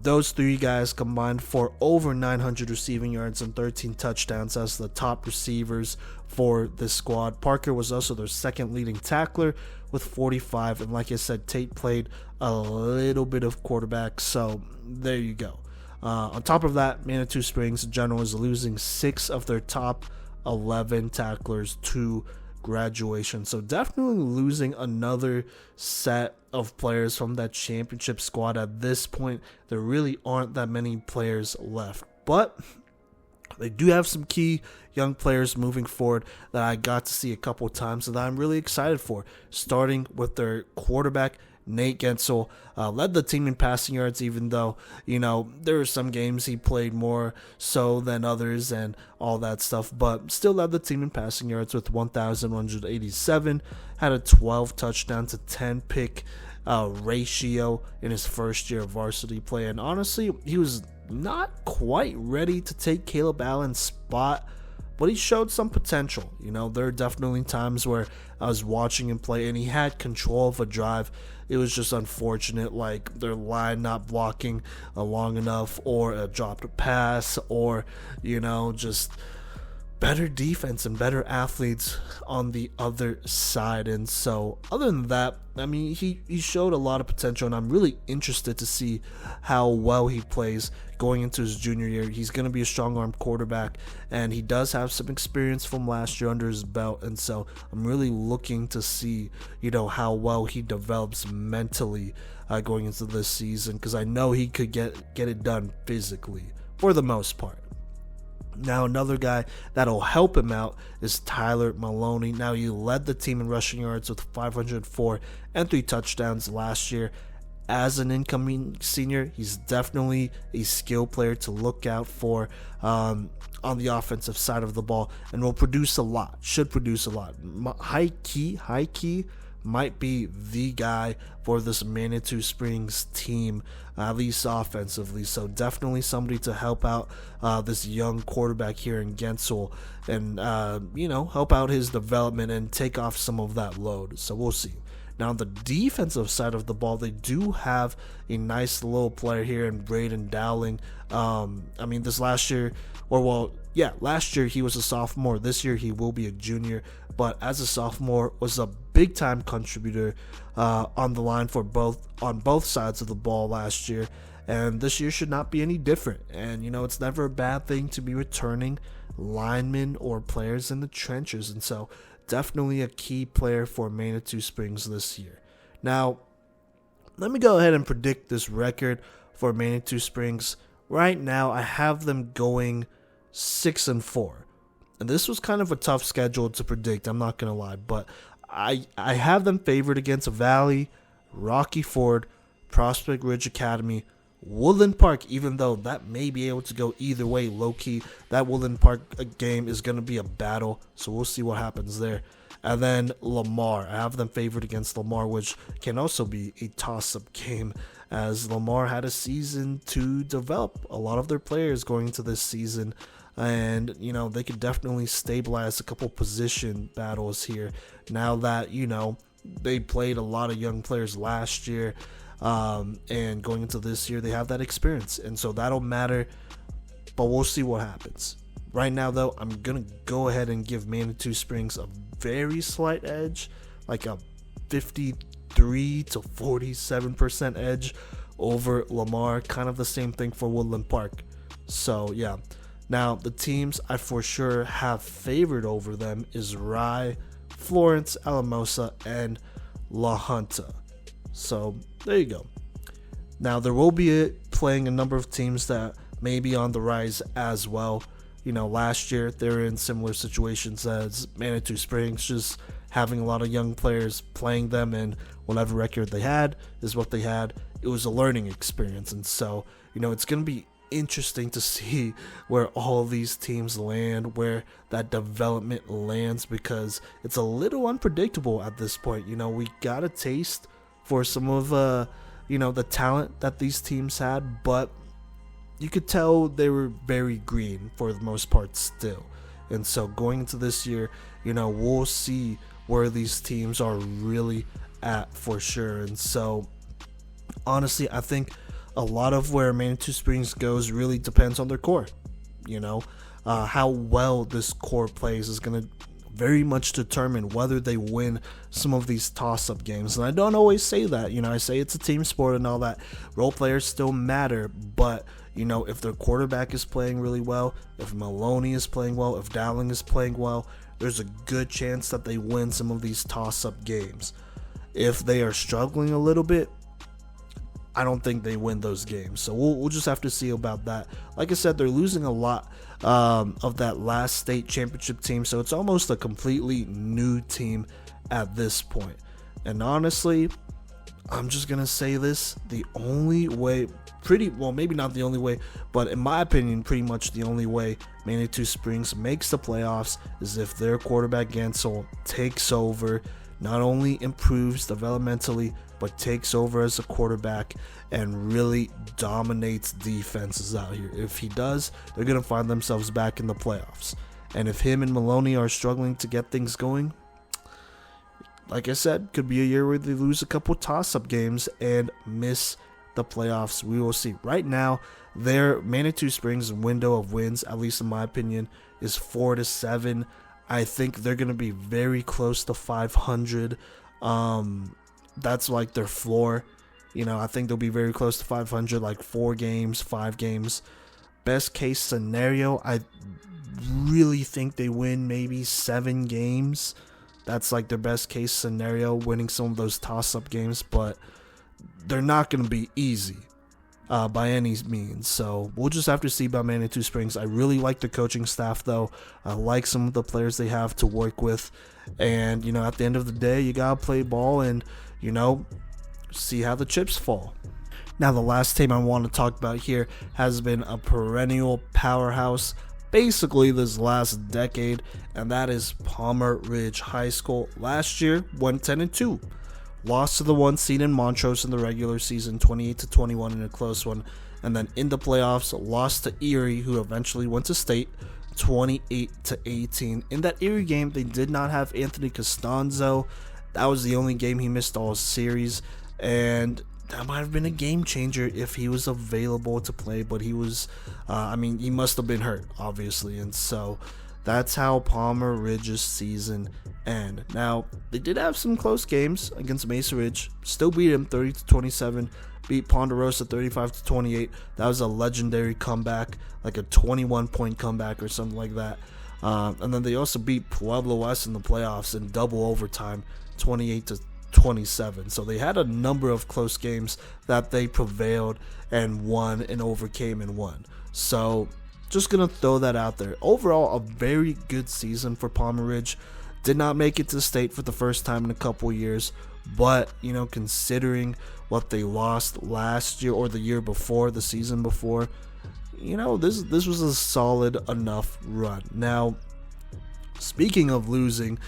Those 3 guys combined for over 900 receiving yards and 13 touchdowns as the top receivers for this squad. Parker was also their second leading tackler with 45, and like I said, Tate played a little bit of quarterback, so there you go. On top of that, Manitou Springs in general is losing 6 of their top 11 tacklers to graduation, so definitely losing another set of players from that championship squad. At this point, there really aren't that many players left, but they do have some key young players moving forward that I got to see a couple times and that I'm really excited for, starting with their quarterback Nate Gensel. Led the team in passing yards, even though there were some games he played more so than others and all that stuff, but still led the team in passing yards with 1,187, had a 12 touchdown to 10 pick ratio in his first year of varsity play, and honestly, he was not quite ready to take Caleb Allen's spot, but he showed some potential. There are definitely times where I was watching him play and he had control of a drive. It was just unfortunate, like their line not blocking long enough, or a dropped pass, or, just better defense and better athletes on the other side. And so other than that, he showed a lot of potential, and I'm really interested to see how well he plays going into his junior year. He's going to be a strong arm quarterback, and he does have some experience from last year under his belt, and so I'm really looking to see how well he develops mentally going into this season, because I know he could get it done physically for the most part. Now, another guy that'll help him out is Tyler Maloney. Now, he led the team in rushing yards with 504 and 3 touchdowns last year. As an incoming senior, he's definitely a skill player to look out for on the offensive side of the ball, and will produce a lot, should produce a lot. High key might be the guy for this Manitou Springs team, at least offensively. So definitely somebody to help out this young quarterback here in Gensel, and help out his development and take off some of that load. So we'll see. Now, on the defensive side of the ball, they do have a nice little player here in Braden Dowling. Last year he was a sophomore. This year he will be a junior, but as a sophomore was a big time contributor on the line on both sides of the ball last year, and this year should not be any different. And it's never a bad thing to be returning linemen or players in the trenches, and so definitely a key player for Manitou Springs this year. Now, let me go ahead and predict this record for Manitou Springs. Right now, I have them going 6-4. And this was kind of a tough schedule to predict, I'm not going to lie. But I have them favored against Valley, Rocky Ford, Prospect Ridge Academy, Woodland Park, even though that may be able to go either way, low-key. That Woodland Park game is going to be a battle, so we'll see what happens there. And then Lamar. I have them favored against Lamar, which can also be a toss-up game, as Lamar had a season to develop a lot of their players going into this season. And, they could definitely stabilize a couple position battles here now that, they played a lot of young players last year. And going into this year, they have that experience, and so that'll matter, but we'll see what happens. Right now, though, I'm gonna go ahead and give Manitou Springs a very slight edge, like a 53 to 47% edge over Lamar. Kind of the same thing for Woodland Park. So yeah. Now, the teams I for sure have favored over them is Rye, Florence, Alamosa, and La Junta. So there you go. Now, there will be playing a number of teams that may be on the rise as well. Last year they were in similar situations as Manitou Springs, just having a lot of young players playing them, and whatever record they had is what they had. It was a learning experience, and so it's going to be interesting to see where all these teams land, where that development lands, because it's a little unpredictable at this point. We got a taste for some of the talent that these teams had, but you could tell they were very green for the most part still. And so going into this year, we'll see where these teams are really at for sure. And so honestly, I think a lot of where Manitou Springs goes really depends on their core. How well this core plays is going to very much determine whether they win some of these toss-up games. And I don't always say that. I say it's a team sport and all that. Role players still matter, but if their quarterback is playing really well, if Maloney is playing well, if Dowling is playing well, there's a good chance that they win some of these toss-up games. If they are struggling a little bit, I don't think they win those games. So we'll just have to see about that. Like I said, they're losing a lot of that last state championship team, so it's almost a completely new team at this point. And honestly, I'm just going to say this, the only way, maybe not the only way, but in my opinion, pretty much the only way Manitou Springs makes the playoffs is if their quarterback Gansel takes over, not only improves developmentally, but takes over as a quarterback and really dominates defenses out here. If he does, they're going to find themselves back in the playoffs. And if him and Maloney are struggling to get things going, like I said, could be a year where they lose a couple toss-up games and miss the playoffs. We will see. Right now, their Manitou Springs window of wins, at least in my opinion, is 4-7. I think they're going to be very close to 500. That's like their floor. I think they'll be very close to 500, like 4 games, 5 games. Best case scenario, I really think they win maybe 7 games. That's like their best case scenario, winning some of those toss-up games, but they're not going to be easy by any means. So we'll just have to see about Manitou Springs. I really like the coaching staff, though. I like some of the players they have to work with. And, at the end of the day, you got to play ball and, see how the chips fall. Now, the last team I want to talk about here has been a perennial powerhouse basically this last decade, and that is Palmer Ridge High School. Last year went 10-2, lost to the 1 seed in Montrose in the regular season, 28-21 in a close one, and then in the playoffs lost to Erie, who eventually went to state, 28-18. In that Erie game, they did not have Anthony Costanzo. That was the only game he missed all series, and that might have been a game changer if he was available to play, but he was, he must have been hurt, obviously, and so that's how Palmer Ridge's season ended. Now, they did have some close games against Mesa Ridge, still beat him 30-27, beat Ponderosa 35-28. That was a legendary comeback, like a 21-point comeback or something like that. And then they also beat Pueblo West in the playoffs in double overtime, 28-27. So they had a number of close games that they prevailed and won and overcame and won. So just gonna throw that out there. Overall, a very good season for Palmer Ridge. Did not make it to state for the first time in a couple years, but considering what they lost last year or the year before, the season before, this was a solid enough run. Now, speaking of losing,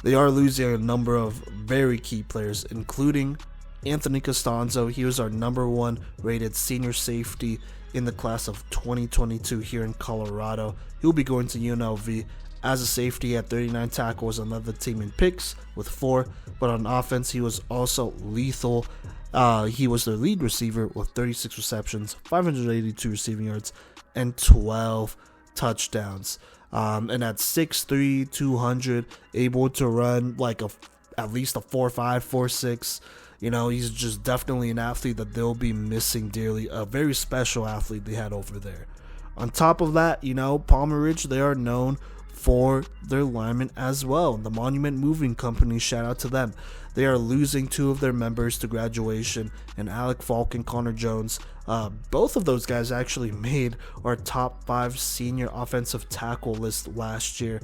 they are losing a number of very key players, including Anthony Costanzo. He was our number 1 rated senior safety in the class of 2022 here in Colorado. He'll be going to UNLV. As a safety, he had 39 tackles, another team in picks with 4, but on offense, he was also lethal. He was their lead receiver with 36 receptions, 582 receiving yards, and 12 touchdowns. And at 6'3", 200, able to run like at least a 4.5, 4.6. He's just definitely an athlete that they'll be missing dearly. A very special athlete they had over there. On top of that, Palmer Ridge, they are known for their linemen as well. The Monument Moving Company, shout out to them. They are losing 2 of their members to graduation, and Alec Falk and Connor Jones. Both of those guys actually made our top 5 senior offensive tackle list last year.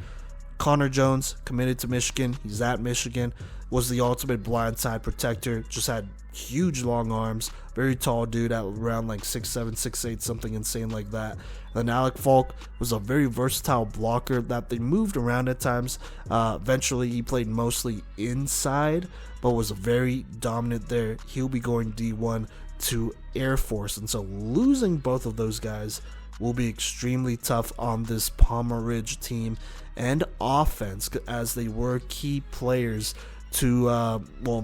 Connor Jones committed to Michigan. He's at Michigan. Was the ultimate blindside protector. Just had huge long arms. Very tall dude at around like 6'7", 6'8", something insane like that. And then Alec Falk was a very versatile blocker that they moved around at times. Eventually, he played mostly inside, but was very dominant there. He'll be going D1 to Air Force. And so losing both of those guys will be extremely tough on this Palmer Ridge team and offense, as they were key players to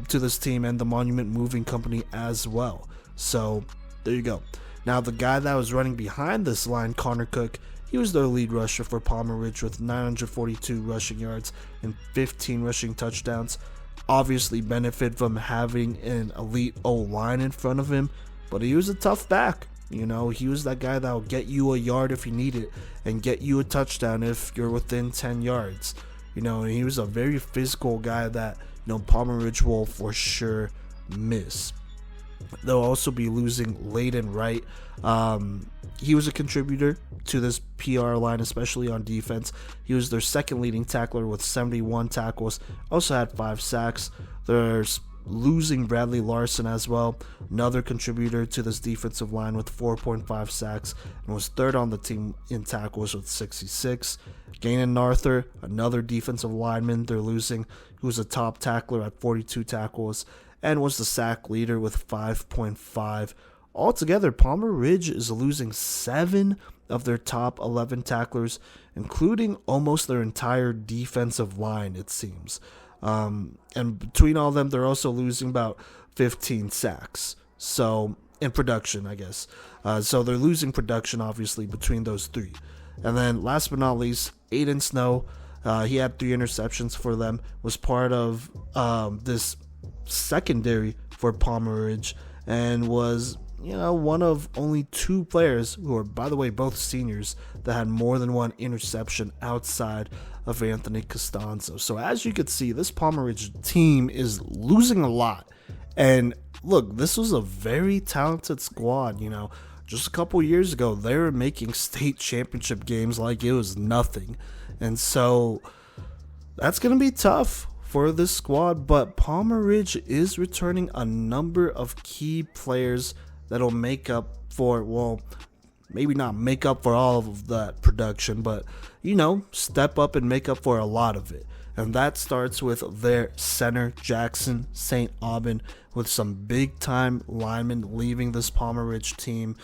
this team and the Monument Moving Company as well. So there you go. Now, the guy that was running behind this line, Connor Cook, he was their lead rusher for Palmer Ridge with 942 rushing yards and 15 rushing touchdowns. Obviously benefit from having an elite O-line in front of him, but he was a tough back. He was that guy that will get you a yard if you need it and get you a touchdown if you're within 10 yards. And he was a very physical guy that, Palmer Ridge will for sure miss. They'll also be losing Layden Wright. He was a contributor to this PR line, especially on defense. He was their second leading tackler with 71 tackles. Also had 5 sacks. There's losing Bradley Larson as well, another contributor to this defensive line with 4.5 sacks, and was third on the team in tackles with 66. Gainan Arthur, another defensive lineman they're losing. who's a top tackler at 42 tackles and was the sack leader with 5.5. Altogether, Palmer Ridge is losing 7 of their top 11 tacklers, including almost their entire defensive line, it seems. And between all of them, they're also losing about 15 sacks. So, in production, I guess. So they're losing production, obviously, between those 3. And then, last but not least, Aiden Snow. He had 3 interceptions for them, was part of this secondary for Palmer Ridge, and was, one of only 2 players, who are, by the way, both seniors, that had more than 1 interception outside of Anthony Costanzo. So as you can see, this Palmer Ridge team is losing a lot. And look, this was a very talented squad. Just a couple years ago, they were making state championship games like it was nothing. And so that's going to be tough for this squad. But Palmer Ridge is returning a number of key players that'll make up for, well, maybe not make up for all of that production, but, step up and make up for a lot of it. And that starts with their center, Jackson St. Aubin, with some big-time linemen leaving this Palmer Ridge team.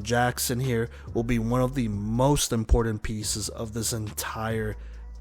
Jackson here will be one of the most important pieces of this entire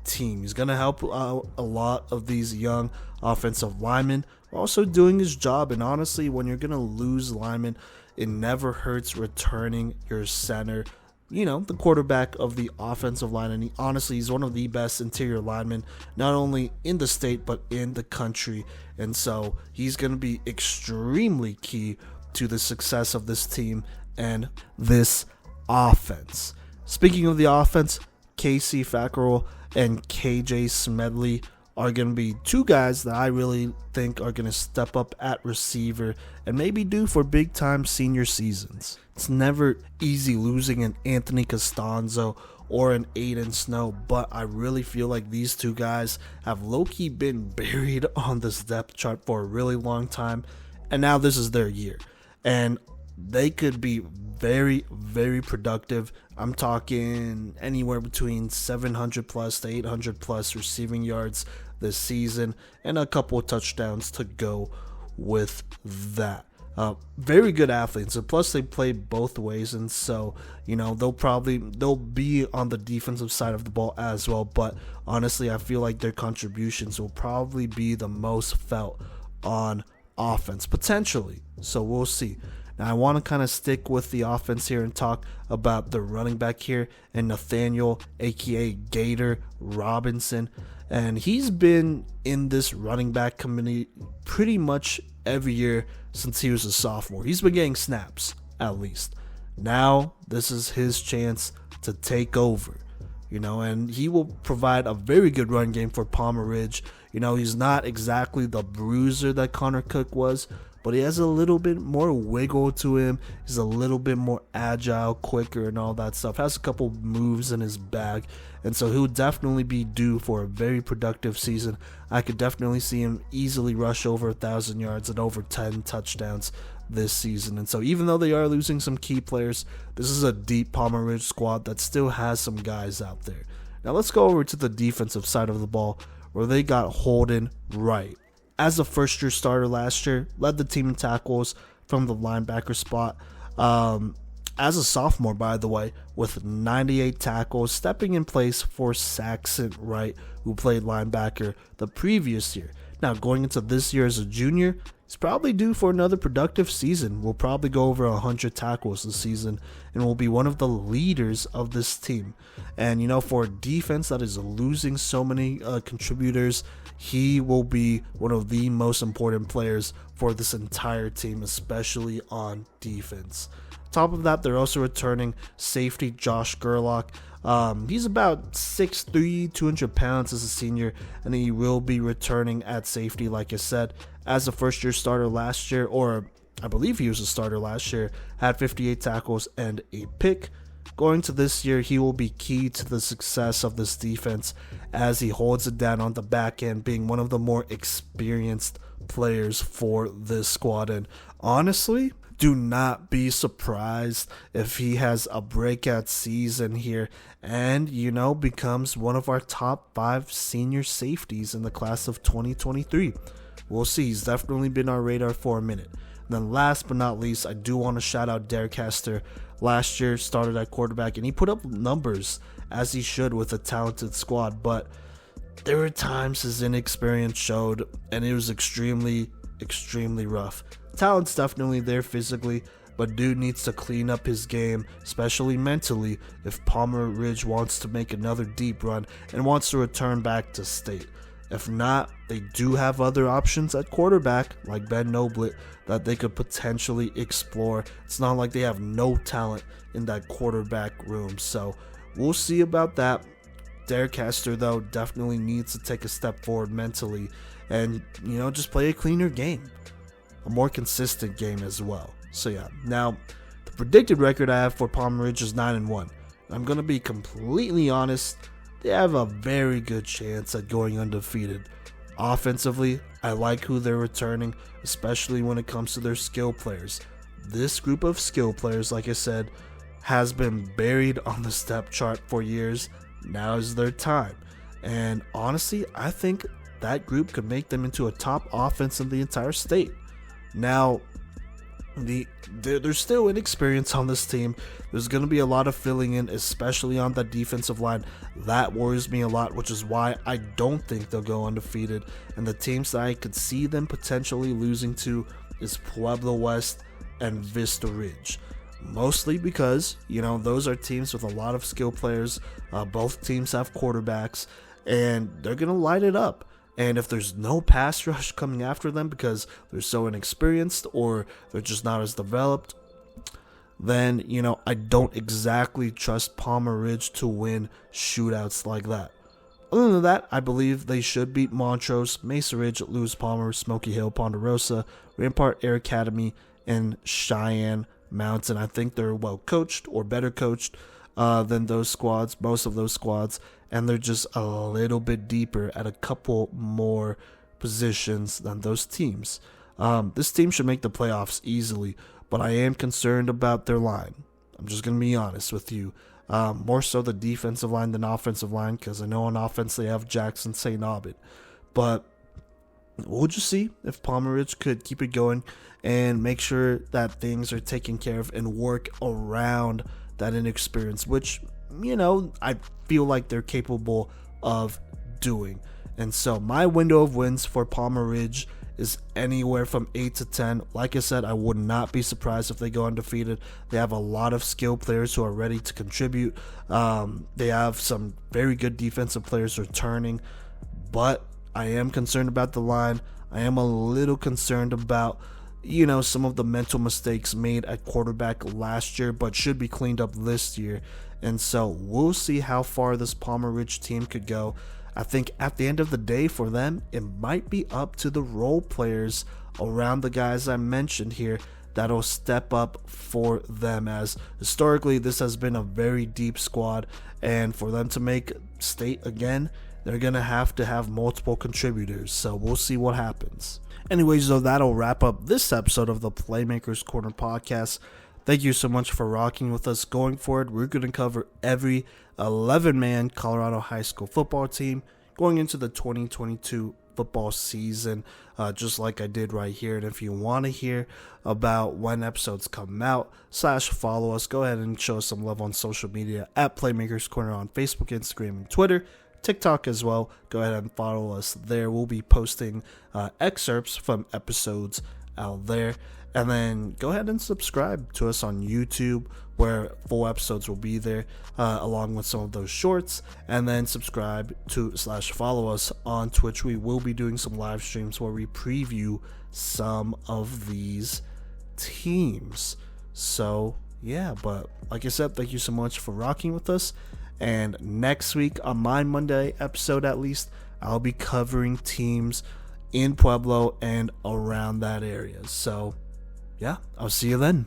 team. He's going to help out a lot of these young offensive linemen, also doing his job. And honestly, when you're going to lose linemen, it never hurts returning your center, the quarterback of the offensive line. And he's one of the best interior linemen, not only in the state, but in the country. And so he's going to be extremely key to the success of this team and this offense. Speaking of the offense, Casey Fackrell and KJ Smedley are going to be 2 guys that I really think are going to step up at receiver and maybe due for big time senior seasons. It's never easy losing an Anthony Costanzo or an Aiden Snow, but I really feel like these 2 guys have low-key been buried on this depth chart for a really long time, and now this is their year. And they could be very, very productive. I'm talking anywhere between 700 plus to 800 plus receiving yards this season, and a couple of touchdowns to go with that. Very good athletes, and plus they play both ways, and so they'll be on the defensive side of the ball as well. But honestly, I feel like their contributions will probably be the most felt on offense, potentially. So we'll see. Now I want to kind of stick with the offense here and talk about the running back here, and Nathaniel, aka Gator Robinson. And he's been in this running back committee pretty much every year since he was a sophomore. He's been getting snaps, at least. Now, this is his chance to take over, and he will provide a very good run game for Palmer Ridge. He's not exactly the bruiser that Connor Cook was, but he has a little bit more wiggle to him. He's a little bit more agile, quicker, and all that stuff. Has a couple moves in his bag, and so he'll definitely be due for a very productive season. I could definitely see him easily rush over 1,000 yards and over 10 touchdowns this season. And so even though they are losing some key players, this is a deep Palmer Ridge squad that still has some guys out there. Now let's go over to the defensive side of the ball, where they got Holden Wright. As a first-year starter last year, led the team in tackles from the linebacker spot. As a sophomore, by the way, with 98 tackles, stepping in place for Saxon Wright, who played linebacker the previous year. Now, going into this year as a junior, he's probably due for another productive season. Will probably go over 100 tackles this season and will be one of the leaders of this team. And, for a defense that is losing so many contributors, he will be one of the most important players for this entire team, especially on defense. Top of that, they're also returning safety Josh Gerlach. He's about 6'3", 200 pounds as a senior, and he will be returning at safety, like I said. As a first-year starter last year, or I believe he was a starter last year, had 58 tackles and a pick. Going to this year, he will be key to the success of this defense as he holds it down on the back end, being one of the more experienced players for this squad. And honestly, do not be surprised if he has a breakout season here and, becomes one of our top 5 senior safeties in the class of 2023. We'll see. He's definitely been on our radar for a minute. And then last but not least, I do want to shout out Derek Hester. Last year started at quarterback and he put up numbers as he should with a talented squad, but there were times his inexperience showed and it was extremely rough. Talent's definitely there physically, but dude needs to clean up his game, especially mentally, if Palmer Ridge wants to make another deep run and wants to return back to state. If not, they do have other options at quarterback, like Ben Noblet, that they could potentially explore. It's not like they have no talent in that quarterback room, so we'll see about that. Derek Hester, though, definitely needs to take a step forward mentally and, just play a cleaner game. A more consistent game as well. So, yeah. Now, the predicted record I have for Palmer Ridge is 9-1. I'm going to be completely honest. They have a very good chance at going undefeated. Offensively, I like who they're returning, especially when it comes to their skill players. This group of skill players, like I said, has been buried on the step chart for years. Now is their time. And honestly, I think that group could make them into a top offense in the entire state. Now, there's still inexperience on this team. There's going to be a lot of filling in, especially on the defensive line. That worries me a lot, which is why I don't think they'll go undefeated. And the teams that I could see them potentially losing to is Pueblo West and Vista Ridge. Mostly because, those are teams with a lot of skill players. Both teams have quarterbacks, and they're going to light it up. And if there's no pass rush coming after them because they're so inexperienced or they're just not as developed, then, I don't exactly trust Palmer Ridge to win shootouts like that. Other than that, I believe they should beat Montrose, Mesa Ridge, Lewis Palmer, Smoky Hill, Ponderosa, Rampart Air Academy, and Cheyenne Mountain. I think they're well coached or better coached than those squads, most of those squads, and they're just a little bit deeper at a couple more positions than those teams. This team should make the playoffs easily, but I am concerned about their line. I'm just going to be honest with you. More so the defensive line than offensive line, because I know on offense they have Jackson St. Aubin. But we'll just see if Palmer Ridge could keep it going and make sure that things are taken care of and work around that inexperience, which, I feel like they're capable of doing. And so my window of wins for Palmer Ridge is anywhere from 8 to 10. Like I said, I would not be surprised if they go undefeated. They have a lot of skilled players who are ready to contribute. They have some very good defensive players returning, but I am concerned about the line. I am a little concerned about, some of the mental mistakes made at quarterback last year, but should be cleaned up this year. And so we'll see how far this Palmer Ridge team could go. I think at the end of the day for them, it might be up to the role players around the guys I mentioned here that'll step up for them, as historically this has been a very deep squad, and for them to make state again, they're going to have multiple contributors. So we'll see what happens. Anyways, though, that'll wrap up this episode of the Playmakers Corner podcast. Thank you so much for rocking with us. Going forward, we're going to cover every 11-man Colorado high school football team going into the 2022 football season, just like I did right here. And if you want to hear about when episodes come out / follow us, go ahead and show us some love on social media at Playmakers Corner on Facebook, Instagram, and Twitter. TikTok as well. Go ahead and follow us there. We'll be posting excerpts from episodes out there. And then go ahead and subscribe to us on YouTube, where full episodes will be there, along with some of those shorts. And then subscribe to / follow us on Twitch. We will be doing some live streams where we preview some of these teams. So, yeah, but like I said, thank you so much for rocking with us. And next week, on my Monday episode at least, I'll be covering teams in Pueblo and around that area. So, yeah, I'll see you then.